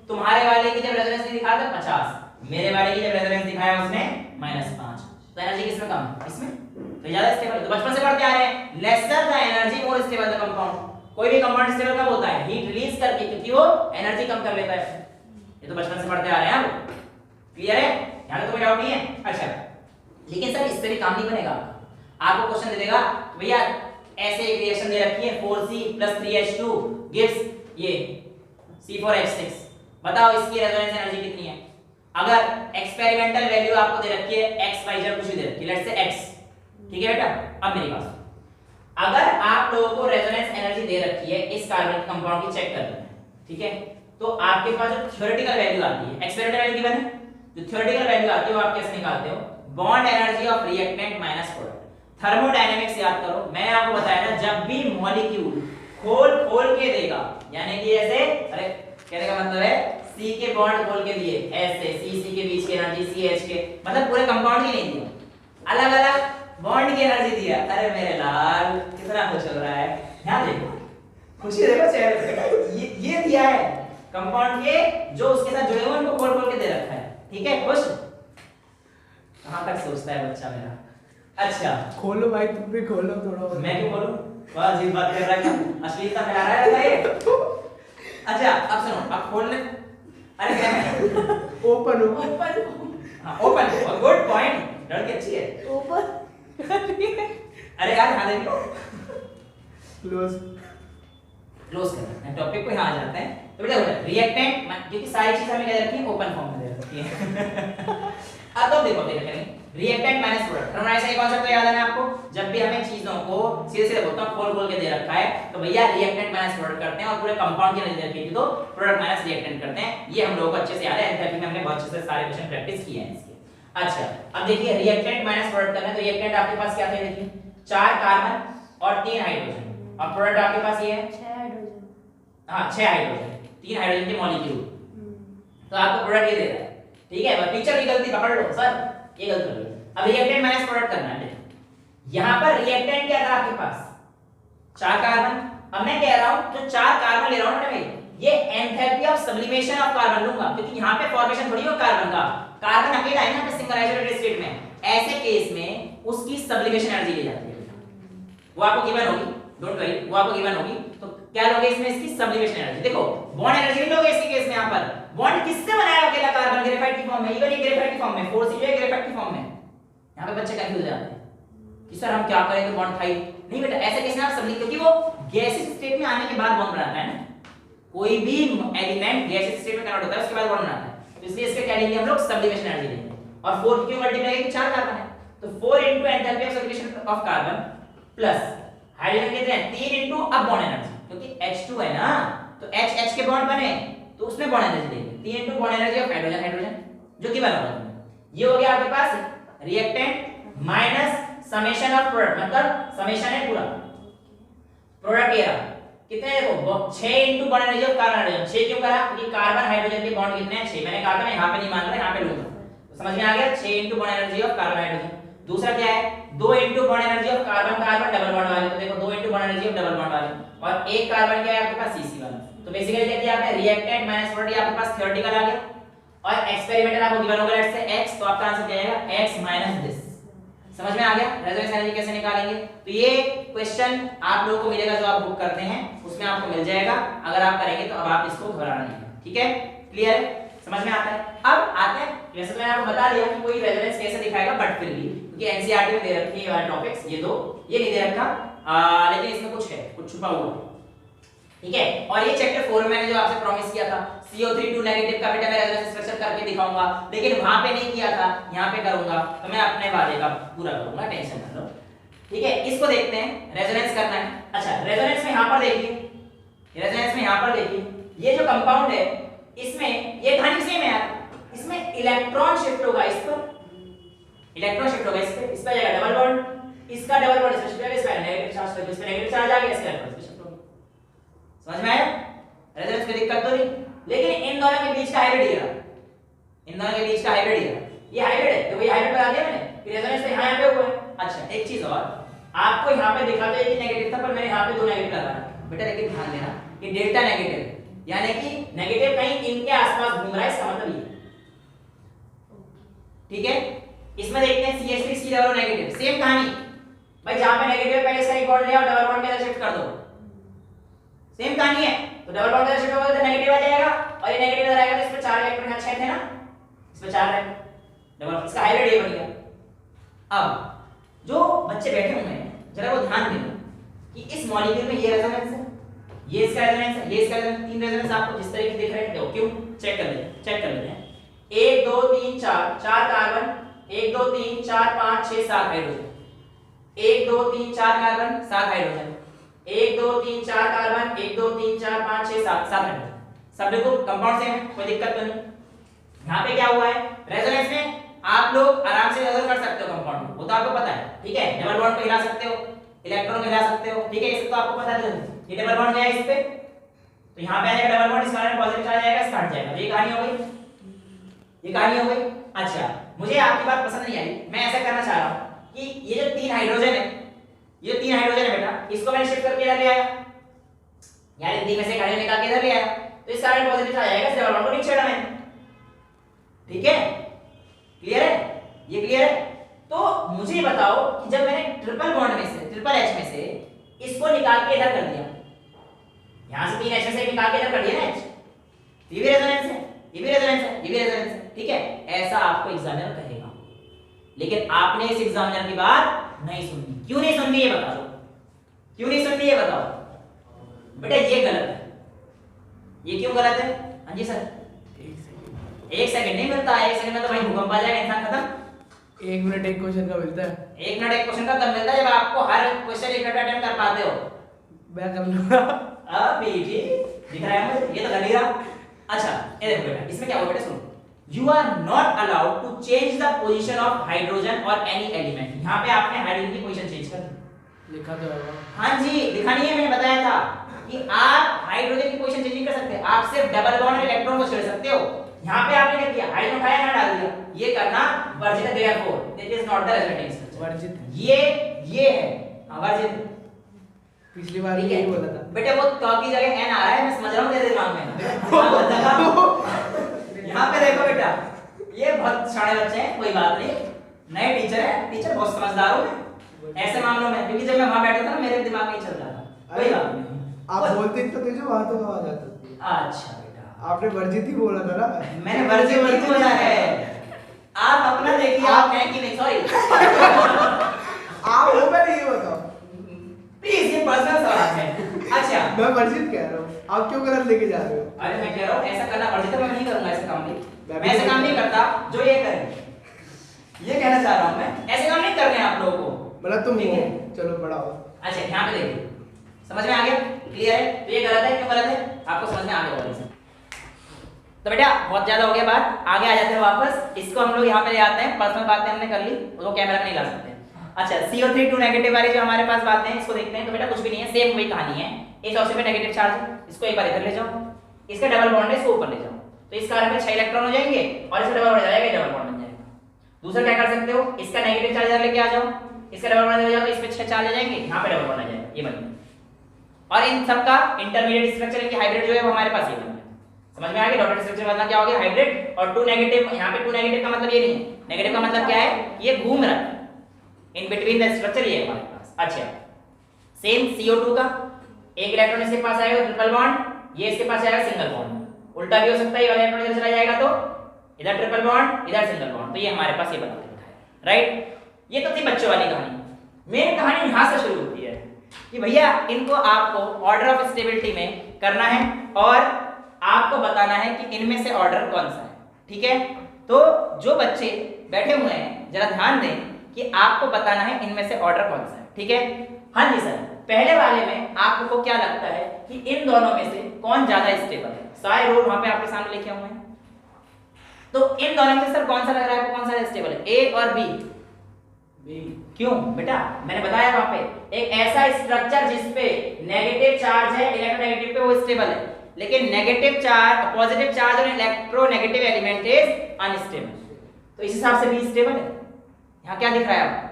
तुम्हारे वाले की जब रेजोनेंस नहीं दिखाया था 50 मेरे वाले की जब रेजोनेंस दिखाया उसने -5 तो एनर्जी किसमें कम है इसमें तो ज्यादा स्टेबल तो बचपन से पढ़ते आ रहे हैं lesser the energy more stable the compound कोई भी कंपाउंड स्टेबल कब होता है हीट रिलीज करके क्योंकि वो एनर्जी कम कर लेता है ये तो बचपन से पढ़ते आ रहे हैं आप क्लियर है यहां तो कोई डाउट नहीं है। अच्छा लेकिन सर इससे भी काम नहीं बनेगा आपको क्वेश्चन दे देगा भैया ऐसे एक रिएक्शन दे रखी है 4C + 3H2 गिव्स ये C4H6 बताओ इसकी रेजोनेंस एनर्जी कितनी है अगर एक्सपेरिमेंटल वैल्यू आपको दे रखी है x y z कुछ भी दे रखी है लेट्स से x ठीक है बेटा अब मेरी बात अगर आप लोगों को रेजोनेंस एनर्जी दे रखी है इस कार्बन कंपाउंड की चेक करना है ठीक है तो आपके पास जो थ्योरेटिकल वैल्यू आती है एक्सपेरिमेंटल वैल्यू गिवन है जो थ्योरेटिकल वैल्यू आती है वो आप कैसे निकालते हो bond energy of reactant minus product thermodynamics याद करो मैंने आपको बताया था जब भी मॉलिक्यूल खोल के देगा यानी कि ऐसे अरे कहने का मतलब है C के बॉन्ड खोल के दिए ऐसे C के बीच की एनर्जी CH के मतलब पूरे कंपाउंड की नहीं दिया अलग अलग बॉन्ड की एनर्जी दिया अरे मेरे लाल कितना खुश हो रहा है ध्यान देखो खुशी देखो चेहरे पे ये दिया है कंपाउंड के जो उसके साथ जुड़े हुए उनको खोल के दे रखा है ठीक है खुश कहां तक सोचता है बच्चा मेरा अच्छा खोलो भाई तुम भी खोलो थोड़ा मैं क्यों खोलूं वाह अजीब बात कर रहा है अश्लीलता फैला रहा है भाई अच्छा अब सुनो अब खोल ले अरे क्या है ओपन हां ओपन गुड पॉइंट लड़की अच्छी है ओपन अरे यार हां देखो क्लोज करना है टॉपिक पे यहां आ जाते हैं तो बेटा रिएक्टेंट क्योंकि सारी चीज हमें क्या रखी है ओपन फॉर्म में दे रखी है अब तो देखो करेंगे रिएक्टेंट माइनस प्रोडक्ट थर्मोडायनेमिक्स का कांसेप्ट तो याद है ना आपको जब भी हमें चीजों को सीधे सीधे बोलता हूं खोल के दे रखा है तो भैया रिएक्टेंट माइनस प्रोडक्ट करते हैं और पूरे कंपाउंड की एनर्जी रखी थी तो प्रोडक्ट माइनस रिएक्टेंट करते हैं ये हम लोगों को अच्छे से याद है एंथैल्पी में हमने बहुत अच्छे से सारे क्वेश्चन प्रैक्टिस किए हैं इसके। अच्छा अब देखिए रिएक्टेंट माइनस प्रोडक्ट करना है तो रिएक्टेंट आपके पास क्या थे देखिए 4 कार्बन और 3 हाइड्रोजन और प्रोडक्ट आपके पास ये है 6 हाइड्रोजन हां 6 हाइड्रोजन 3 हाइड्रोजन के मॉलिक्यूल तो आपको प्रोडक्ट ये दे रहा है ठीक है बस टीचर की गलती पकड़ लो सर ये गलत कर लिया अब रिएक्टेंट माइनस प्रोडक्ट करना है यहां पर रिएक्टेंट क्या था आपके पास 4 कार्बन अब मैं कह रहा हूं जो 4 कार्बन ले रहा हूं ना मैं ये enthalpy of sublimation of carbon लूंगा क्योंकि यहां पे फॉर्मेशन थोड़ी हो कार्बन का कार्बन अकेला है ना पे सिंगल आइसोलेटेड स्टेट में ऐसे केस में उसकी सब्लिमेशन एनर्जी ली जाती है वो आपको गिवन होगी डोंट वरी वो आपको गिवन होगी तो क्या लोगे इसमें इसकी सब्लिमेशन एनर्जी देखो बॉन्ड एनर्जी नहीं लोगे इसके केस में यहां पर बॉन्ड किससे बनाया अकेला कार्बन ग्रेफाइट की फॉर्म में इवन ये ग्रेफाइट की फॉर्म में 4C जो है ग्रेफाइट की फॉर्म में यहां पे बच्चे कंफ्यूज हो जाते हैं कि सर हम क्या करें तो बॉन्ड था ही नहीं बेटा ऐसे कैसे आप सब्लिमेट क्योंकि वो गैसियस स्टेट में आने के बाद बॉन्ड बनाता है ना कोई भी एलिमेंट गैसियस स्टेट में कन्वर्ट होता है उसके बाद बॉन्ड बनाता है तो इसलिए इसके क्या लेंगे हम लोग सब्लिमेशन एनर्जी लेंगे और 4 क्यों मल्टीप्लाई करेंगे 4 कार्बन है तो 4 enthalpy of sublimation of carbon plus hydrogen कितने हैं 3 इनटू अब बॉन्ड एनर्जी, क्योंकि H2 है ना तो H H के बॉन्ड बने तो उसमें बॉन्ड एनर्जी देंगे 3 into bond energy of hydrogen hydrogen जो कि बना हुआ है। ये हो गया आपके पास reactant minus summation of product, मतलब समेशन है पूरा प्रोडक्ट ये रहा कितने देखो 6 into bond energy of carbon hydrogen. 6 क्यों करा क्योंकि कार्बन हाइड्रोजन के बॉन्ड कितने हैं 6, मैंने कहा था मैं यहां पे नहीं मान रहा यहां पे लूंगा तो समझ में आ गया 6 into bond energy of carbon hydrogen. दूसरा क्या है 2 into bond energy of carbon carbon double bond वाले, तो देखो 2 into bond energy of double bond वाले, और एक कार्बन क्या है आपके पास CC वाला। तो बेसिकली क्या किया आपने रिएक्टेंट माइनस प्रोडक्ट आपके पास थ्योरेटिकल आ गया और एक्सपेरिमेंटल आपको गिवन होगा लेट्स से x, तो आपका आंसर क्या आएगा x माइनस दिस। समझ में आ गया रेजोनेंस एनर्जी कैसे निकालेंगे। तो ये क्वेश्चन आप लोगों को मिलेगा जो आप बुक करते हैं उसमें आपको मिल जाएगा, अगर आप करेंगे तो अब आप इसको घबराना नहीं है, ठीक है क्लियर है समझ में आता है। अब आते हैं वैसे तो मैंने आपको बता दिया कि कोई रेजोनेंस कैसे दिखाएगा, बट फिर भी क्योंकि एनसीईआरटी में दे रखी है टॉपिक्स ये दो, ये नहीं दे रखा लेकिन इसमें कुछ है कुछ छुपा हुआ, ठीक है। और ये चैप्टर 4 में मैंने जो आपसे प्रॉमिस किया था CO3 नेगेटिव का बेटा मैं रेजोनेंस स्ट्रक्चर करके दिखाऊंगा, लेकिन वहां पे नहीं किया था यहाँ पे करूंगा, तो मैं अपने वादे का पूरा करूंगा टेंशन मत लो, ठीक है। इसको देखते हैं रेजोनेंस करना है। अच्छा रेजोनेंस में यहाँ पर देखिए, रेजोनेंस में यहाँ पर देखिए ये जो कंपाउंड है इसमें ये कहानी सेम है यार, इसमें इलेक्ट्रॉन शिफ्ट होगा, इस पर इलेक्ट्रॉन शिफ्ट होगा, इस पे जाएगा डबल बॉन्ड, इसका डबल बॉन्ड इस पे शिफ्ट होगा, इस पे नेगेटिव चार्ज तो इस पे नेगेटिव चार्ज आ गया, इसका इलेक्ट्रॉन इस पे शिफ्ट होगा। समझ में आया रेजोनेंस में दिक्कत तो नहीं, लेकिन इन दोनों के बीच का हाइब्रिड ये रहा, इन दोनों के बीच का हाइब्रिड ये रहा, ये हाइब्रिड है, तो ये हाइब्रिड बता दिया मैंने कि रेजोनेंस में यहां पे हुआ है। अच्छा एक चीज और आपको यहां पे दिखा दो कि नेगेटिव था पर मैंने यहां पे दो नेगेटिव लगा रखा बेटा, लेकिन ध्यान देना कि डेल्टा नेगेटिव है, यानी कि नेगेटिव कहीं इनके आसपास घूम रहा है, इसका मतलब ये ठीक है। इसमें देखते हैं CH3 C double negative, same कहानी भाई, जहां पे नेगेटिव है पहले इसका एक बॉन्ड ले आओ, डबल बॉन्ड के अंदर शिफ्ट कर दो, सेम कहानी है। तो डबल बॉन्ड के अंदर शिफ्ट होगा तो नेगेटिव आ जाएगा, और ये नेगेटिव इधर आएगा तो इस पे 4 इलेक्ट्रॉन अच्छे थे ना, इस पे 4 है डबल, इसका हाइब्रिड ये बन गया। अब जो बच्चे बैठे हुए हैं जरा वो ध्यान देना कि इस मॉलिक्यूल में ये रेजोनेंस है, ये इसका रेजोनेंस है, ये इसका रेजोनेंस, तीन रेजोनेंस आपको जिस तरीके दिख रहे हैं देखो, क्यों चेक कर लेते हैं 1 2 3 4 4 carbon, 1 2 3 4 5 6 7 hydrogen, 1 2 3 4 carbon 7 hydrogen, 1 2 3 4 carbon, 1 2 3 4 5 6 7 7 hydrogen, सब देखो कंपाउंड सेम है, कोई दिक्कत तो नहीं। यहाँ पे क्या हुआ है रेजोनेंस में आप लोग आराम से नजर कर सकते हो कंपाउंड, वो तो आपको पता है, ठीक है। डबल बॉन्ड को हिला सकते हो, इलेक्ट्रॉन को हिला सकते हो, ठीक है, ये सब तो आपको पता है। ये डबल बॉन्ड है इस पे, तो यहाँ पे आ जाएगा डबल बॉन्ड, इस कारण पॉजिटिव चार्ज आएगा, इस हट जाएगा, तो ये कहानी हो गई, ये कहानी हो गई। अच्छा मुझे आपकी बात पसंद नहीं आई, मैं ऐसा करना चाह रहा हूँ कि ये जो 3 हाइड्रोजन है, ये 3 हाइड्रोजन है बेटा, इसको मैंने शिफ्ट करके इधर ले आया, यानी 3 में से एक हाइड्रोजन निकाल के इधर ले आया, तो इस कारण पॉजिटिव चार्ज आएगा, इस डबल बॉन्ड को नीचे हटा मैंने, ठीक है क्लियर है, ये क्लियर है। तो मुझे बताओ कि जब मैंने ट्रिपल बॉन्ड में से ट्रिपल H में से इसको निकाल के इधर कर दिया, यहां से 3 H में से निकाल के इधर कर दिया ना H, ये भी रेजोनेंस है, ये भी रेजोनेंस है, ये भी रेजोनेंस है, ठीक है। ऐसा आपको एग्जामिनर कहेगा, लेकिन आपने इस एग्जामिनर की बात नहीं सुननी। क्यों नहीं सुननी ये बता दो, क्यों नहीं सुननी ये बताओ बेटा, ये गलत है, ये क्यों गलत है। हाँ जी सर, एक सेकंड नहीं मिलता, एक सेकंड में तो भाई भूकंप आ जाएगा, इंसान खत्म। 1 मिनट एक क्वेश्चन का मिलता है, 1 मिनट एक क्वेश्चन का तब मिलता है जब आपको हर क्वेश्चन 1 मिनट अटेम्प्ट कर पाते हो। मैं कर लूंगा। अभी जी दिख रहा है मुझे, ये तो कर नहीं रहा। अच्छा ये देखो बेटा, इसमें क्या होगा बेटा, सुनो, you are not allowed to change the position of hydrogen और एनी एलिमेंट। यहाँ पे आपने हाइड्रोजन की पोजीशन चेंज कर दी, लिखा तो है। हाँ जी लिखा नहीं है, मैंने बताया था कि आप हाइड्रोजन की पोजीशन चेंज नहीं कर सकते, आप सिर्फ डबल बॉन्ड इलेक्ट्रॉन को छेड़ सकते हो। यहाँ पे आपने क्या किया, हाइड्रोजन उठाया यहाँ डाल दिया, ये करना वर्जित है, therefore this is not the resonance structure, वर्जित है, ये है वर्जित। पिछली बार यही बोला था बेटे, वो तो की जगह एन आ रहा है, मैं समझ रहा हूँ तेरे दिमाग में। यहाँ पे देखो बेटा, ये बहुत शाणे बच्चे हैं, कोई बात नहीं, नए टीचर है, टीचर बहुत समझदार हो ऐसे मामलों में, क्योंकि जब मैं वहां बैठा था ना मेरे दिमाग में ही चल रहा था, कोई बात नहीं। आप बोलते तो तुझे वहां तो आवाज आती। अच्छा बेटा, आपने वर्जित ही बोला था ना, मैंने वर्जित नहीं बोला है, आप अपना देखिए आप हैं कि नहीं, सॉरी आप वो मैंने ये बताओ प्लीज, ये पर्सनल सवाल है। अच्छा मैं वर्जित कह रहा हूँ, आप क्यों गलत लेके जा रहे हो। अरे मैं कह रहा हूँ ऐसा करना वर्जित है, मैं नहीं करूंगा ऐसा काम, नहीं मैं ऐसा काम नहीं करता जो ये करे, ये कहना चाह रहा हूँ मैं, ऐसे काम नहीं करने आप लोगों को, मतलब तुम ठीक है? चलो बढ़ाओ। अच्छा यहाँ पे देखिए, समझ में आ गया, क्लियर है? तो ये गलत है, क्यों गलत है आपको समझ में आ गया होगा। तो बेटा बहुत ज्यादा हो गया बात, आगे आ जाते हैं वापस। इसको हम लोग यहाँ पे ले आते हैं, पर्सनल बातें हमने कर ली, उसको कैमरा में नहीं ला सकते। अच्छा CO3 2 नेगेटिव वाली जो हमारे पास बातें हैं इसको देखते हैं। तो बेटा कुछ भी नहीं है, सेम वही कहानी है। इस ऑक्सीजन पे नेगेटिव चार्ज है, इसको एक बार इधर ले जाओ, इसका डबल बॉन्ड है इसको ऊपर ले जाओ, तो इस कार्बन में 6 इलेक्ट्रॉन हो जाएंगे और इसका डबल बॉन्ड हो जाएगा, डबल बॉन्ड बन जाएगा। दूसरा क्या कर सकते हो, इसका नेगेटिव चार्ज इधर लेके आ जाओ, इसका डबल बॉन्ड हो जाएगा, तो इसमें 6 चार्ज आ जाएंगे, यहाँ पे डबल बॉन्ड आ जाएगा, ये बन गया। और इन सब का इंटरमीडिएट स्ट्रक्चर की हाइब्रिड जो है वो हमारे पास ये बन गया। समझ में आ गया? डॉटेड स्ट्रक्चर मतलब क्या हो गया, हाइब्रिड। और 2 नेगेटिव, यहाँ पे 2 नेगेटिव का मतलब ये नहीं है, नेगेटिव का मतलब क्या है, ये घूम रहा है इन बिटवीन द स्ट्रक्चर, ये है हमारे पास। अच्छा सेम CO2 का एक इलेक्ट्रॉन इसके पास आएगा ट्रिपल बॉन्ड, ये इसके पास आएगा सिंगल बॉन्ड। उल्टा भी हो सकता है, ये वाला इलेक्ट्रॉन इधर चला जाएगा तो इधर ट्रिपल बॉन्ड, इधर सिंगल बॉन्ड, तो ये हमारे पास ये बना लिखा है, राइट। ये तो थी बच्चों वाली कहानी। मेन कहानी यहां से शुरू होती है कि भैया इनको आपको ऑर्डर ऑफ स्टेबिलिटी में करना है और आपको बताना है कि इनमें से ऑर्डर कौन सा है, ठीक है। तो जो बच्चे बैठे हुए हैं जरा ध्यान दें कि आपको बताना है इनमें से ऑर्डर कौन सा है, ठीक है। हाँ जी सर, पहले वाले में आपको क्या लगता है कि इन दोनों में से कौन ज्यादा स्टेबल है? सारे रूल वहां पे आपके सामने लिखे हुए हैं। तो इन दोनों में से सर कौन सा लग रहा है आपको, कौन सा स्टेबल है, ए और बी? बी। क्यों बेटा? मैंने बताया वहां पे एक ऐसा स्ट्रक्चर जिसपे नेगेटिव चार्ज है, इलेक्ट्रोनेगेटिव पे वो स्टेबल है, लेकिन नेगेटिव चार्ज, पॉजिटिव चार्ज और इलेक्ट्रोनेगेटिव एलिमेंट इज अनस्टेबल। तो इस हिसाब से बी स्टेबल है। यहाँ क्या दिख रहा है आपको?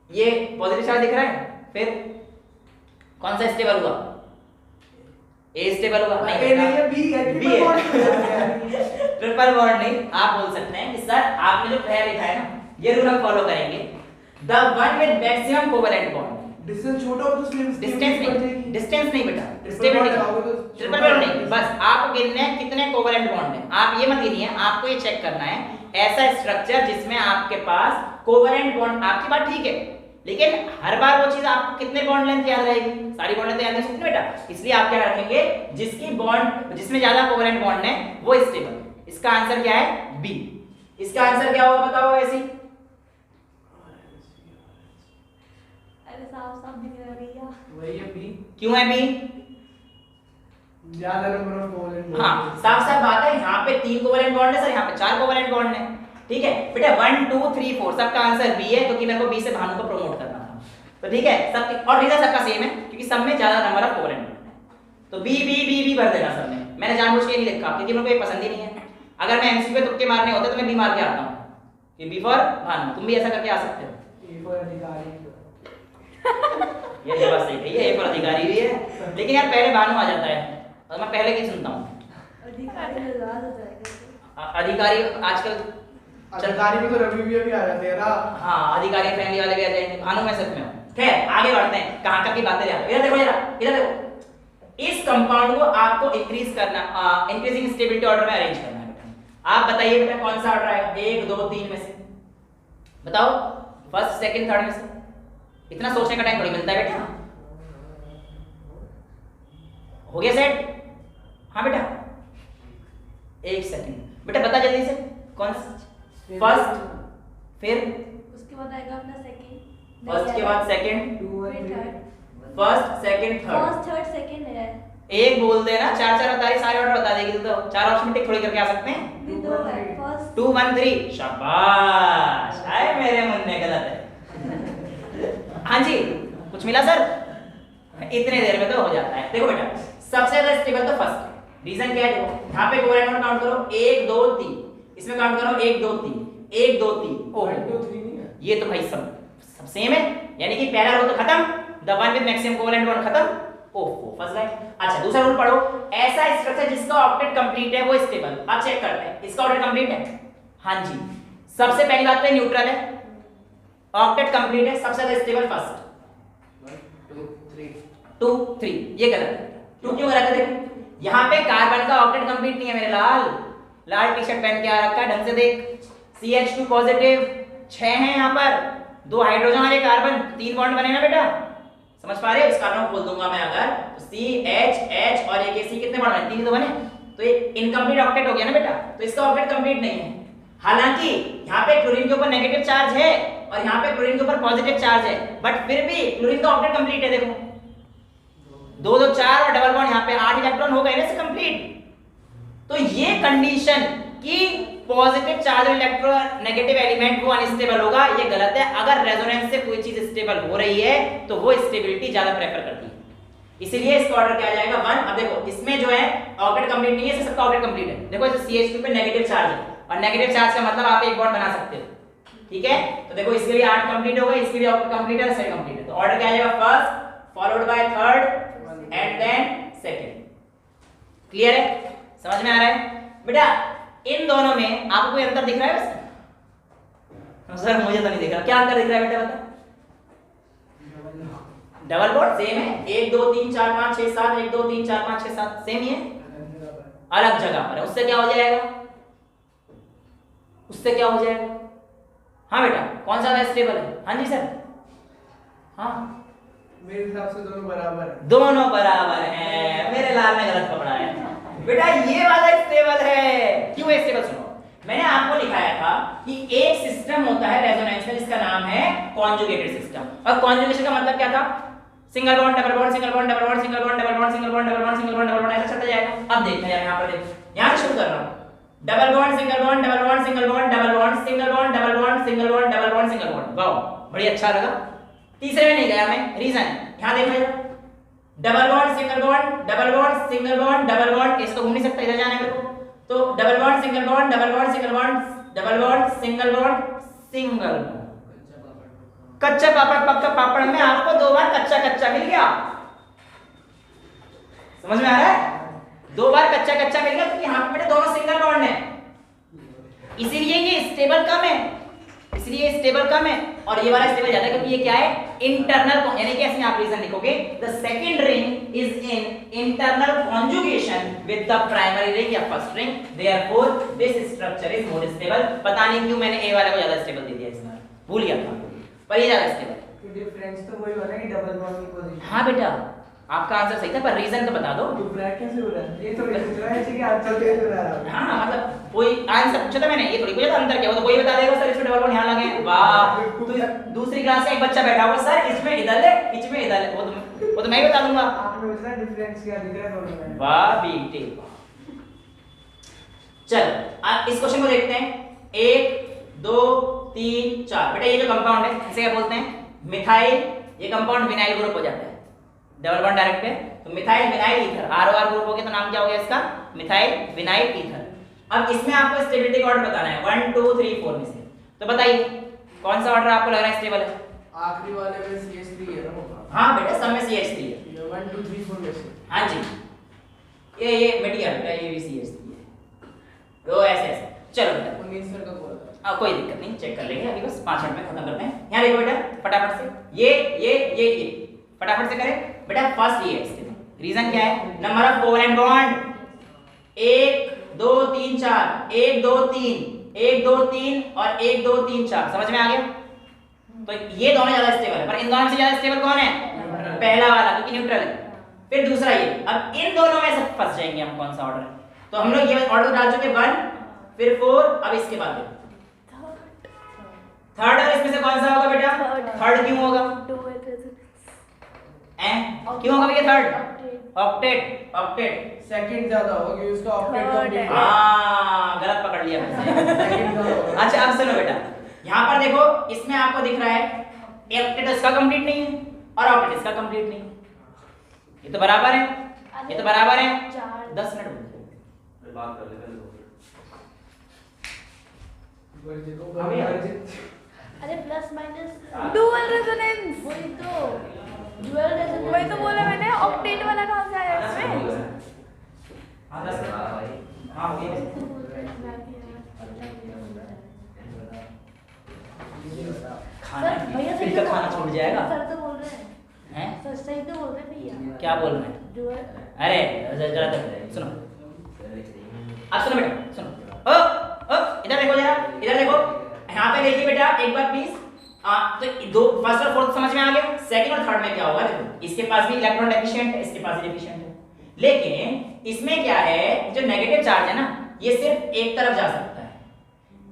ये पॉजिटिव चार्ज दिख रहा है, फिर कौन सा स्टेबल हुआ? ए स्टेबल हुआ? नहीं है, बी है, ट्रिपल बॉन्ड। ट्रिपल बॉन्ड नहीं, आप बोल सकते हैं कि सर आपने जो पहले लिखा है ना, ये रूल हम फॉलो करेंगे, the one with maximum covalent bond. Distance छोटा हो तो डिस्टेंस नहीं बेटा, ट्रिपल बॉन्ड नहीं, बस आपको गिनना है कितने कोवेलेंट बॉन्ड है। आप ये मत गिनिए, आपको ये चेक करना है ऐसा स्ट्रक्चर जिसमें आपके पास कोवेलेंट बॉन्ड, आपकी बात ठीक है, लेकिन हर बार वो चीज आपको कितने बॉन्ड लेंथ याद रहेगी? सारी बॉन्ड लेंथ याद नहीं सकते बेटा, इसलिए आप क्या रखेंगे, जिसकी बॉन्ड, जिसमें ज्यादा कोवेलेंट बॉन्ड है वो स्टेबल। इसका आंसर क्या है? बी। इसका आंसर क्या होगा बताओ ऐसी? अरे साफ-साफ दिख रहा है भैया, वही है बी। क्यों है बी? ज्यादा नंबर ऑफ कोवेलेंट। हाँ साफ साफ बात है, यहाँ पे 3 कोवेलेंट बॉन्ड है सर, यहाँ पे 4 कोवेलेंट बॉन्ड है, ठीक है बेटा। 1 2 3 4 सबका आंसर बी है, क्योंकि मेरे को बी से भानु को प्रमोट करना था, तो ठीक है। सब और रीजन सबका सेम है, क्योंकि सब में ज्यादा नंबर ऑफ कोवेलेंट बॉन्ड है, तो बी बी बी बी भर देना सब में। मैंने जानबूझ के नहीं लिखा क्योंकि मेरे को ये पसंद ही नहीं है। अगर मैं एमसीक्यू पे तुक्के मारने होते तो मैं बी मार के आता हूँ कि बी फॉर भानु, तुम भी ऐसा करके आ सकते हो। ए फॉर अधिकारी। ये बात सही है, ये ए फॉर अधिकारी भी है, लेकिन यार पहले भानु आ जाता है और मैं पहले की सुनता हूँ। अधिकारी नाराज हो जाएगा। अधिकारी आजकल अधिकारी में तो रवि भी अभी आ जाते हैं ना। हाँ अधिकारी फैमिली वाले भी आ जाएंगे, भानु मैं सच में हूँ। खैर आगे बढ़ते हैं, कहाँ तक की बातें ले आते हैं। इधर देखो जरा, इधर देखो, इस कंपाउंड को आपको इंक्रीज करना, इंक्रीजिंग स्टेबिलिटी ऑर्डर में अरेंज करना है बेटा। आप बताइए बेटा कौन सा ऑर्डर आएगा, 1 2 3 में से बताओ, फर्स्ट सेकंड थर्ड में से? इतना सोचने का टाइम थोड़ी मिलता है बेटा। हो गया सेट? हाँ बेटा 1 सेकंड बेटा, बता जल्दी से कौन सा? फर्स्ट, फिर उसके बाद आएगा अपना सेकंड, फर्स्ट के बाद सेकंड, फिर third, first second third. First third second है। एक बोल देना, 4 बता रही, सारे ऑर्डर बता देगी तो 4 ऑप्शन टिक थोड़ी करके आ सकते हैं। नहीं दो है, फर्स्ट 2 1 3 शाबाश, आए मेरे मुन्ने, गलत है। हाँ जी कुछ मिला सर? इतने देर में तो हो जाता है। देखो बेटा सबसे ज्यादा स्टेबल तो फर्स्ट है, रीजन क्या है? देखो यहाँ पे कोवेलेंट बॉन्ड काउंट करो, 1 2 3, इसमें काउंट करो 1 2 3 1 2 3, ओह 1 2 3 नहीं है, ये तो भाई सब सेम है, यानी कि पहला रूल तो खत्म, the one with maximum covalent bond खत्म, ओह फंस गए। अच्छा दूसरा रूल पढ़ो, ऐसा स्ट्रक्चर जिसका ऑक्टेट कंप्लीट है वो स्टेबल। अब चेक करते हैं इसका ऑक्टेट कंप्लीट है। हाँ जी सबसे पहली बात तो न्यूट्रल है, ऑक्टेट कंप्लीट है, सबसे ज्यादा स्टेबल फर्स्ट। 2 3 ये गलत है। 2 क्यों गलत है? देखो यहाँ पे कार्बन का ऑक्टेट कंप्लीट नहीं है मेरे लाल, लाल टी शर्ट पहन के आ रखा है, ढंग से देख। CH2 पॉजिटिव 6 हैं यहाँ पर, 2 हाइड्रोजन वाले कार्बन, 3 बॉन्ड बने ना बेटा, समझ पा रहे हो? इस कार्बन को बोल दूंगा मैं अगर, तो CH और एक C कितने बॉन्ड बने? 3 तो बने, तो ये इनकम्प्लीट ऑक्टेट हो गया ना बेटा, तो इसका ऑक्टेट कंप्लीट नहीं है। हालांकि यहाँ पे क्लोरीन के ऊपर नेगेटिव चार्ज है, और यहाँ पे क्लोरीन के ऊपर पॉजिटिव चार्ज है, बट फिर भी क्लोरीन का ऑक्टेट कंप्लीट है। देखो 2 2 4 और डबल बॉन्ड यहाँ पे 8 इलेक्ट्रॉन हो गए ना कंप्लीट। तो ये कंडीशन कि positive charge electron negative element वो अनस्टेबल होगा, ये गलत है। अगर रेजोनेंस से कोई चीज स्टेबल हो रही है तो वो स्टेबिलिटी ज्यादा प्रेफर करती है, इसीलिए इसका ऑर्डर क्या आ जाएगा 1। अब देखो इसमें जो है ऑक्टेट कंप्लीट नहीं है, इससे सबका ऑक्टेट कंप्लीट है। देखो इस CH2 पे नेगेटिव चार्ज है और नेगेटिव चार्ज का मतलब आप एक बॉन्ड बना सकते हो, ठीक है। तो देखो इसके लिए 8 कंप्लीट हो गए, इसके लिए ऑक्टेट कंप्लीट है, सेकंड कंप्लीट है। तो ऑर्डर क्या आ जाएगा first followed by third and then second. Clear है, समझ में आ रहा है बेटा? इन दोनों में आपको कोई अंतर दिख रहा है वैसे? सर मुझे तो नहीं दिख रहा, क्या अंतर दिख रहा है बेटा बता? डबल बॉन्ड सेम है, 1 2 3 4 5 6 7, 1 2 3 4 5 6 7 सेम ही है, अलग जगह पर है। उससे क्या हो जाएगा? उससे क्या हो जाएगा? हाँ बेटा कौन सा स्टेबल है? हाँ जी सर, हाँ मेरे हिसाब से दोनों बराबर है। दोनों बराबर हैं। मेरे लाल ने गलत पकड़ा है बेटा, ये वाला स्टेबल है। क्यों स्टेबल? सुनो, मैंने आपको लिखाया था कि एक सिस्टम होता है रेजोनेंस में जिसका नाम है कॉन्जुगेटेड सिस्टम। और कॉन्जुगेशन का मतलब क्या था? Single bond double bond single bond double bond single bond double bond single bond double bond single bond double bond, ऐसा चलता जाएगा। अब देखना यार, यहाँ पर देखो, यहाँ से शुरू कर रहा हूँ। Double bond single bond double bond single bond double bond single bond double bond single bond double bond single bond. Wow बड़ी अच्छा लगा। तीसरे में नहीं गया मैं, रीजन यहाँ देखो, double bond single bond double bond single bond double bond, इसको घूम नहीं सकता, इधर जाना है मेरे को। तो double bond single bond double bond single bond double bond single bond single bond. कच्चा पापड़ पक्का पापड़ में आपको 2 बार कच्चा कच्चा मिल गया, समझ में आ रहा है? 2 बार कच्चा कच्चा मिल गया क्योंकि यहाँ पे दोनों सिंगल बॉन्ड है, इसीलिए ये स्टेबल कम है, इसलिए स्टेबल कम है और ये वाला स्टेबल ज्यादा है क्योंकि ये क्या है? इंटरनल, यानी कि इसमें आप रीजन लिखोगे the second ring is in internal conjugation with the primary ring या first ring, therefore this structure is more stable. पता नहीं क्यों मैंने ए वाले को ज्यादा स्टेबल दे दिया, इसमें भूल गया था, पर ये ज्यादा स्टेबल है। डिफरेंस तो वही बना कि डबल बॉन्ड की पोजीशन। हां बेटा आपका आंसर सही था, पर रीजन तो बता दो। डिफरेंस कैसे हो रहा है? ये तो पूछ रहा है कि आंसर कैसे हो रहा है। हां मतलब कोई आंसर पूछा था मैंने, ये थोड़ी पूछा था अंतर क्या हो, तो कोई बता देगा सर इसमें डबल बॉन्ड यहां लगे। वाह, तो दूसरी क्लास का एक बच्चा बैठा हुआ सर इसमें इधर है इसमें इधर है, वो तो मैं ही बता दूंगा। आपने पूछा डिफरेंस क्या दिख रहा है दोनों में। वाह बेटे, चल अब इस क्वेश्चन को देखते हैं। 1 2 3 4 बेटा, ये जो कंपाउंड है इसे क्या बोलते हैं? मिथाइल। ये कंपाउंड विनाइल ग्रुप हो जाता है, डबल बॉन्ड डायरेक्ट है तो methyl vinyl ether, ROR group हो गया तो नाम क्या हो गया इसका? Methyl vinyl ether. अब इसमें आपको स्टेबिलिटी का ऑर्डर बताना है 1 2 3 4 में से, तो बताइए कौन सा ऑर्डर आपको लग रहा है स्टेबल है? आखिरी वाले में CH3 है ना? हां बेटा सब में CH3 है। 1 2 3 4 में से। हां जी, ये मेटियर बेटा, ये भी CH3 है, तो ऐसे चलो बेटा 19 सर का बोला था। कोई दिक्कत नहीं, चेक कर लेंगे अभी, बस 5 मिनट में खत्म करते हैं। यहाँ देखो बेटा फटाफट से ये फटाफट से करें बेटा। फर्स्ट ये है, इसके रीजन क्या है? नंबर ऑफ कोवेलेंट बॉन्ड 1 2 3 4 1 2 3 1 2 3 और 1 2 3 4, समझ में आ गया? तो ये दोनों ज्यादा स्टेबल है, पर इन दोनों से ज्यादा स्टेबल कौन है? पहला वाला, क्योंकि न्यूट्रल है। फिर दूसरा ये, अब इन दोनों में से फंस जाएंगे हम, कौन सा ऑर्डर है? तो हम लोग ये ऑर्डर डाल चुके 1 फिर 4, अब इसके बाद थर्ड, और इसमें से कौन सा होगा बेटा? थर्ड क्यों होगा? क्यों होगा भैया थर्ड? ऑक्टेट। ऑक्टेट सेकंड ज्यादा होगा क्योंकि उसका ऑक्टेट कंप्लीट। हां गलत पकड़ लिया मैंने। अच्छा अब सुनो बेटा, यहां पर देखो इसमें आपको दिख रहा है ऑक्टेट इसका कंप्लीट नहीं है और ऑक्टेट इसका कंप्लीट नहीं है, ये तो बराबर है, ये तो बराबर है। 10 मिनट बात कर ले अरे प्लस माइनस डुअल रेजोनेंस, वही तो डुअल रेजोनेंस, वही तो बोला मैंने। ऑक्टेट वाला कहां से आया इसमें? हां 10 भाई, हां हो गया। खाना भैया फिर का खाना छूट जाएगा। सर तो बोल रहे हैं, हैं? सर सही तो बोल रहे हैं भैया। क्या बोल रहे हैं? डुअल। अरे जरा तक सुनो, अब सुनो बेटा, सुनो। ओ इधर देखो जरा, इधर देखो, यहाँ पे देखिए बेटा एक बार प्लीज। तो दो फर्स्ट और फोर्थ समझ में आ गया। सेकंड और थर्ड में क्या होगा? देखो इसके पास भी इलेक्ट्रॉन डेफिशिएंट है, इसके पास भी डेफिशिएंट है, लेकिन इसमें क्या है, जो नेगेटिव चार्ज है ना, ये सिर्फ एक तरफ जा सकता है।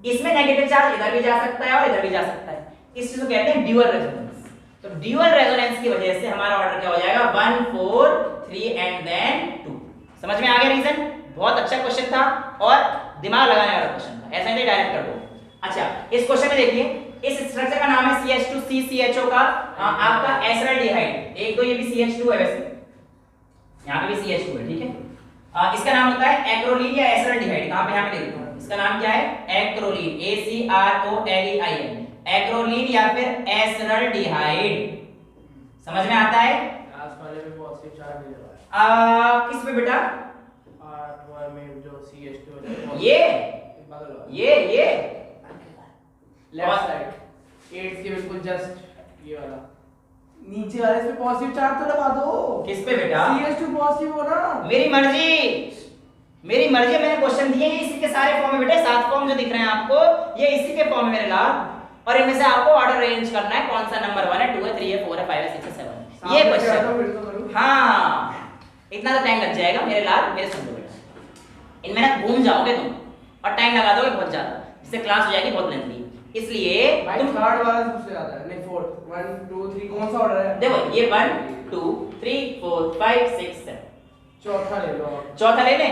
इसमें नेगेटिव चार्ज इधर भी जा सकता है और इधर भी जा सकता है। इस चीज को कहते हैं ड्यूअल रेजोनेंस। तो ड्यूअल रेजोनेंस की वजह से हमारा ऑर्डर क्या हो जाएगा 1 4 3 एंड देन 2। समझ में आ गया रीजन? बहुत अच्छा क्वेश्चन था और दिमाग लगाने वाला क्वेश्चन था, ऐसा नहीं डायरेक्ट कर दो। अच्छा इस क्वेश्चन में देखिए, इस स्ट्रक्चर का नाम है CH2CCHO का आपका एसिडाल्डिहाइड। एक तो ये भी CH2 है, वैसे यहाँ पे भी CH2 है, ठीक है। इसका नाम होता है एक्रोलीन या एसिडाल्डिहाइड। कहां पे? यहाँ पे देखो, इसका नाम क्या है? एक्रोलीन, ACROLEIN, एक्रोलीन या फिर एसिडाल्डिहाइड। समझ में आता है? लास्ट वाले में पॉजिटिव चार्ज दे रहा है। किस पे बेटा? R में जो CH2 है, ये बगल वाला, ये लेफ्ट साइड 8 के बिल्कुल जस्ट ये वाला नीचे वाले पे पॉजिटिव चार्ज तो लगा दो। किस पे बेटा? CH2 पॉजिटिव हो ना। मेरी मर्जी, मेरी मर्जी। मैंने क्वेश्चन दिए हैं इसी के सारे फॉर्म में बेटे, 7 फॉर्म जो दिख रहे हैं आपको ये इसी के फॉर्म में मेरे लाल, और इनमें से आपको ऑर्डर अरेंज करना है, कौन सा नंबर 1 है, 2 है, 3 है, 4 है, 5 है, 6 है, 7 ये क्वेश्चन। हाँ इतना तो टाइम लग जाएगा मेरे लाल, मेरे सुन लो बेटा, इनमें ना घूम जाओगे तुम और टाइम लगा दोगे बहुत ज्यादा, इससे क्लास हो जाएगी बहुत लेंथी। इसलिए भाई तुम थर्ड वाला सबसे ज्यादा है, नहीं फोर्थ 1 2 3 कौन सा ऑर्डर है? देखो ये 1 2 3 4 5 6 7 चौथा ले लो। चौथा ले लें?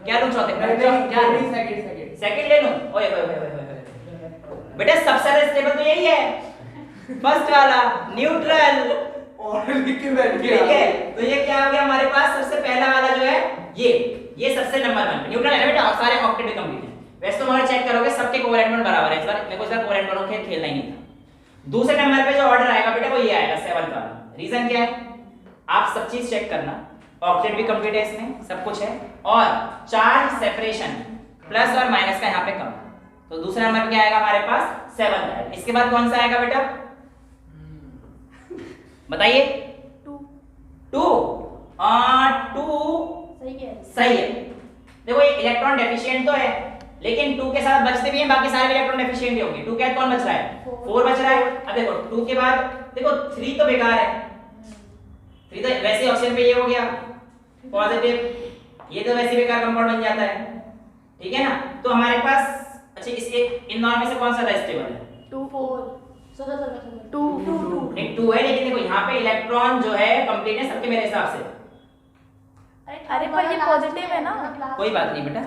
क्या लूं चौथे? क्या लूं? सेकंड सेकंड ले लूं? ओए ओए ओए ओए बेटा सबसे ज्यादा स्टेबल तो यही है, फर्स्ट वाला न्यूट्रल। ऑर्डर लिख के बैठ ठीक है, तो ये क्या हो गया हमारे पास? सबसे पहला वाला जो है ये सबसे नंबर 1 न्यूट्रल है ना बेटा, सारे ऑक्टेट भी कंप्लीट है। वैसे तो हमारा चेक करोगे सबके कोवेलेंट बॉन्ड बराबर है, इस बार मेरे को इस बार कोवेलेंट बॉन्ड खेल खेलना ही नहीं था। दूसरे नंबर पे जो ऑर्डर आएगा बेटा वो ये आएगा 7 वाला। रीजन क्या है? आप सब चीज चेक करना, ऑक्टेट भी कंप्लीट है इसमें, सब कुछ है, और चार्ज सेपरेशन प्लस और माइनस का यहाँ पे कम। तो दूसरा नंबर पे क्या आएगा हमारे पास? 7 आएगा। इसके बाद कौन सा आएगा बेटा? बताइए। 2 सही है। देखो ये इलेक्ट्रॉन डेफिशिएंट तो है, लेकिन 2 के साथ बचते भी हैं, बाकी सारे इलेक्ट्रॉन डेफिशिएंट ही होंगे। 2 के बाद कौन बच रहा है? 4 बच रहा है। अब देखो 2 के बाद देखो 3 तो बेकार है, 3 तो वैसे ऑप्शन पे ये हो गया पॉजिटिव, ये तो वैसे बेकार कंपाउंड बन जाता है, ठीक है ना। तो हमारे पास अच्छा इसके इन दोनों में से कौन सा स्टेबल है? 2 4 2 नहीं 2 है, लेकिन देखो यहाँ पे इलेक्ट्रॉन जो है कंप्लीट है सबके मेरे हिसाब से। अरे पर ये पॉजिटिव है ना। कोई बात नहीं बेटा,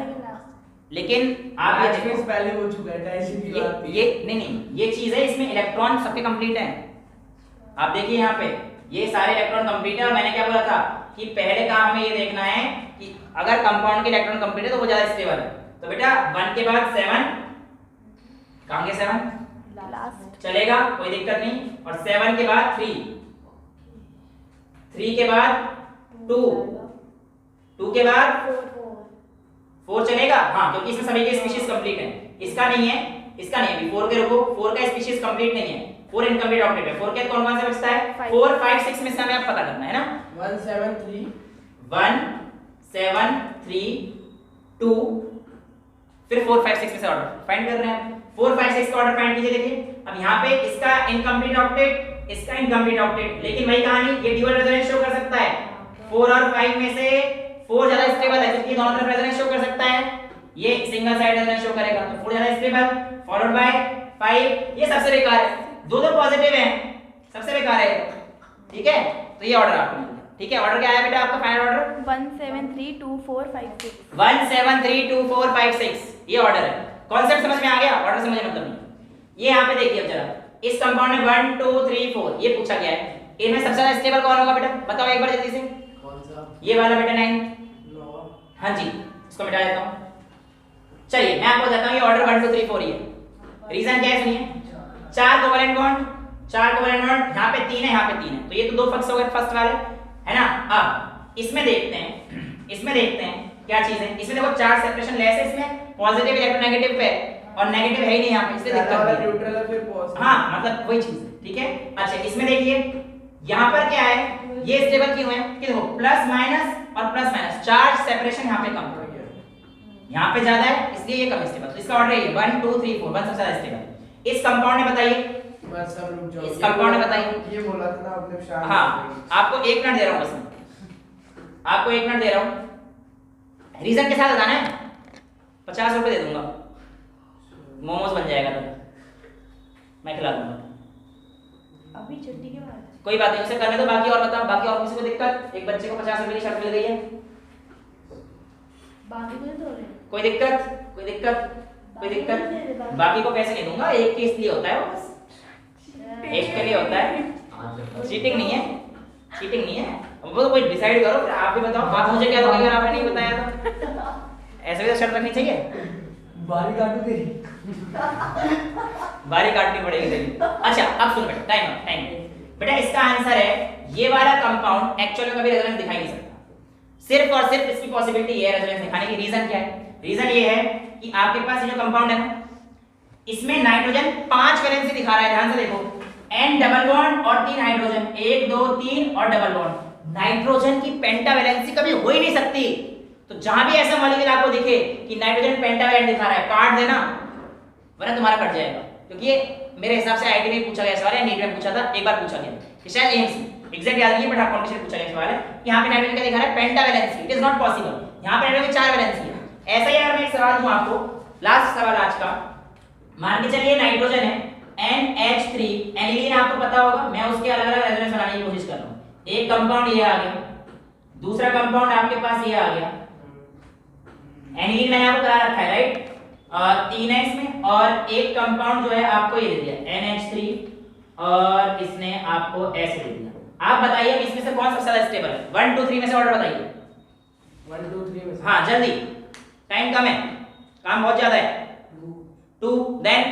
लेकिन आप ये देखो पहले हो चुका है, टेंशन की बात ये नहीं ये चीज है, इसमें इलेक्ट्रॉन सबके कंप्लीट हैं। आप देखिए यहाँ पे ये सारे इलेक्ट्रॉन कंप्लीट है, और मैंने क्या बोला था कि पहले काम हमें ये देखना है कि अगर कंपाउंड के इलेक्ट्रॉन कंप्लीट है तो वो ज्यादा स्टेबल है। तो बेटा 1 के बाद 7 कहां गए? 7 लास्ट चलेगा, कोई दिक्कत नहीं। और 7 के बाद 3 के बाद 2 के बाद 4 चलेगा। हाँ क्योंकि इसमें सभी के स्पीशीज कंप्लीट है, इसका नहीं है, इसका नहीं है। 4 के रुको, 4 का स्पीशीज कंप्लीट नहीं है, 4 इनकम्प्लीट ऑक्टेट है। 4 के कौन कौन सा बचता है? 4 5 6 में से हमें अब पता करना है ना। 1 7 3 1 7 3 2 फिर 4 5 6 में से ऑर्डर फाइंड कर रहे हैं। 4 5 6 का ऑर्डर फाइंड कीजिए। देखिए अब यहाँ पे इसका इनकम्प्लीट ऑक्टेट, इसका इनकम्प्लीट ऑक्टेट, लेकिन वही कहानी, ये ड्यूअल रेजोनेंस शो कर सकता है। 4 और 5 में से 4 ज्यादा स्टेबल है क्योंकि दोनों तरफ रेजोनेंस शो कर सकता है, ये सिंगल साइड रेजोनेंस शो करेगा, तो 4 ज्यादा स्टेबल फॉलोड बाय 5। ये सबसे बेकार है, दो पॉजिटिव हैं, सबसे बेकार है, ठीक है। तो ये ऑर्डर आपको, ठीक है। ऑर्डर क्या है बेटा आपका? फाइनल ऑर्डर 1 7 3 2 4 5 6 1 7 3 2 4 5 6 ये ऑर्डर है। कॉन्सेप्ट समझ में आ गया? ऑर्डर समझ मतलब नहीं। ये यहाँ पे देखिए अब जरा, इस कंपाउंड में 1 2 3 4 ये पूछा गया है, इनमें सबसे ज्यादा स्टेबल कौन होगा बेटा? बताओ एक बार जल्दी से। कौन सा? ये वाला बेटा 9। 9। हाँ जी, इसको मिटा देता हूँ। चलिए मैं आपको बताता हूँ, ये ऑर्डर 1 2 3 4 ही है। रीजन क्या है सुनिए, 4 कोवैलेंट बॉन्ड, 4 कोवैलेंट बॉन्ड, यहाँ पे 3 है, यहाँ पे 3 है, तो ये तो 2 फिक्स हो गए फर्स्ट वाले, है ना। अब इसमें देखते हैं क्या चीज है। इसमें देखो चार्ज सेपरेशन लेस है, इसमें पॉजिटिव इलेक्ट्रोनेगेटिव पे, और नेगेटिव है ही नहीं यहाँ पे, इसलिए दिक्कत है। न्यूट्रल है फिर पॉजिटिव। हाँ मतलब वही चीज है, ठीक है। अच्छा इसमें देखिए यहाँ पर क्या है, ये स्टेबल क्यों है कि देखो प्लस माइनस और प्लस माइनस, चार्ज सेपरेशन यहाँ पे कम है, यहाँ पे ज्यादा है इसलिए ये कम स्टेबल। तो इसका ऑर्डर ये 1 2 3 4 1 सबसे ज्यादा स्टेबल। इस कंपाउंड ने बताइए, बस सब रुक जाओ। इस कंपाउंड ने बताइए। ये बोला था ना आपने शायद। हाँ आपको 1 मिनट दे रहा हूँ, बस आपको 1 मिनट दे रहा हूँ। रीजन के साथ बताना है, 50 रुपए दे दूंगा, मोमोज बन जाएगा तो मैं खिला दूंगा। अभी छुट्टी के बाद कोई बात नहीं, उसे करने दो। बाकी और बताओ, बाकी और किसी को दिक्कत? एक बच्चे को 50 रुपए की शर्ट मिल गई है, बाकी को तो रहे कोई दिक्कत? कोई दिक्कत? कोई दिक्कत? बाकी को पैसे नहीं दूंगा, एक के इसलिए होता है वो, बस एक के लिए होता है, चीटिंग नहीं है, चीटिंग नहीं है। वो तो कोई डिसाइड करो, आप भी बताओ। आप मुझे क्या दोगे अगर आपने नहीं बताया तो? ऐसे भी तो शर्त रखनी चाहिए। बारी काटू तेरी। बारी काटनी पड़ेगी तेरी। अच्छा अब सुन बेटा, टाइम बेटा, इसका आंसर है ये वाला कंपाउंड एक्चुअल में कभी रेजोनेंस दिखाई नहीं सकता। सिर्फ और सिर्फ इसकी पॉसिबिलिटी ये है रेजोनेंस दिखाने की। रीजन क्या है? रीजन ये है कि आपके पास ये जो कंपाउंड है ना, इसमें नाइट्रोजन 5 वैलेंसी दिखा रहा है, ध्यान से देखो, N डबल बॉन्ड और 3 हाइड्रोजन, 1 2 3 और डबल बॉन्ड। नाइट्रोजन की पेंटावैलेंसी कभी हो ही नहीं सकती। तो जहां भी ऐसा मॉलिक्यूल आपको दिखे कि नाइट्रोजन पेंटावैलेंट दिखा रहा है, काट देना, वरना तुम्हारा कट जाएगा। क्योंकि ये मेरे हिसाब से आईटी में पूछा गया सवाल है, नीट में पूछा था, एक बार पूछा गया, कि शायद एम्स एग्जैक्ट याद नहीं है, बट हाँ कंपटीशन पूछा गया सवाल है कि यहां पे नाइट्रोजन का दिखा रहा है पेंटावैलेंसी, इट इज नॉट पॉसिबल। यहां पे नाइट्रोजन की 4 वैलेंसी है। ऐसा ही अगर मैं एक सवाल दूं आपको, लास्ट सवाल आज का, मान के चलिए नाइट्रोजन है NH3, एनिलीन आपको पता होगा, मैं उसके अलग-अलग रेजोनेंस बनाने की कोशिश कर रहा हूं। एक कंपाउंड ये आ गया, दूसरा कंपाउंड आपके पास ये आ गया, एनिलीन मैंने आपको करा रखा है राइट, 3 है इसमें, और एक कंपाउंड जो है आपको ये दे दिया NH3 और इसने आपको ऐसे दे दिया। आप बताइए अब इसमें से कौन सबसे ज्यादा स्टेबल है? 1 2 3 में से ऑर्डर बताइए। 1 2 3 में से। हाँ जल्दी, टाइम कम है, काम बहुत ज्यादा है। 2 देन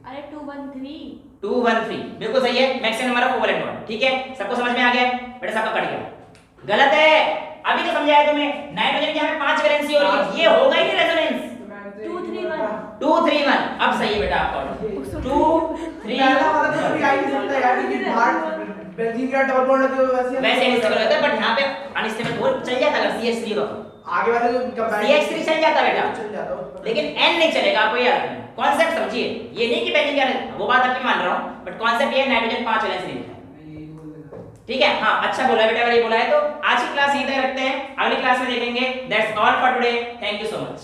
अरे 2 1 3 2 1 3 बिल्कुल सही है, maximum number of covalent bond. ठीक है, सबको समझ में आ गया? बेटा सबका कट गया, गलत है। अभी तो समझाया तुम्हें, नाइट्रोजन की हमें 5 वैलेंसी हो रही है, ये होगा ही नहीं रेजोनेंस। 2 3 1 2 3 1 अब सही है बेटा आपका ऑर्डर। 2 3 पहला वाला तो कभी आ ही नहीं सकता यार, क्योंकि बाहर बेंजीन का डबल बॉन्ड है, वैसे अनस्टेबल होता है, बट यहां पे अनस्टेबल वो चल जाता अगर CH3 हो, आगे वाले जो CH3 चल जाता बेटा, चल जाता, लेकिन N नहीं चलेगा। आपको याद रखना, कॉन्सेप्ट समझिए, ये नहीं कि बेंजीन का, वो बात आपकी मान रहा हूं, बट कॉन्सेप्ट ये है नाइट्रोजन 5 वैलेंसी नहीं है। ठीक है, हाँ अच्छा बोला बेटा, अगर ये बोला है तो आज की क्लास यहीं तक रखते हैं, अगली क्लास में देखेंगे। That's all for today, thank you so much.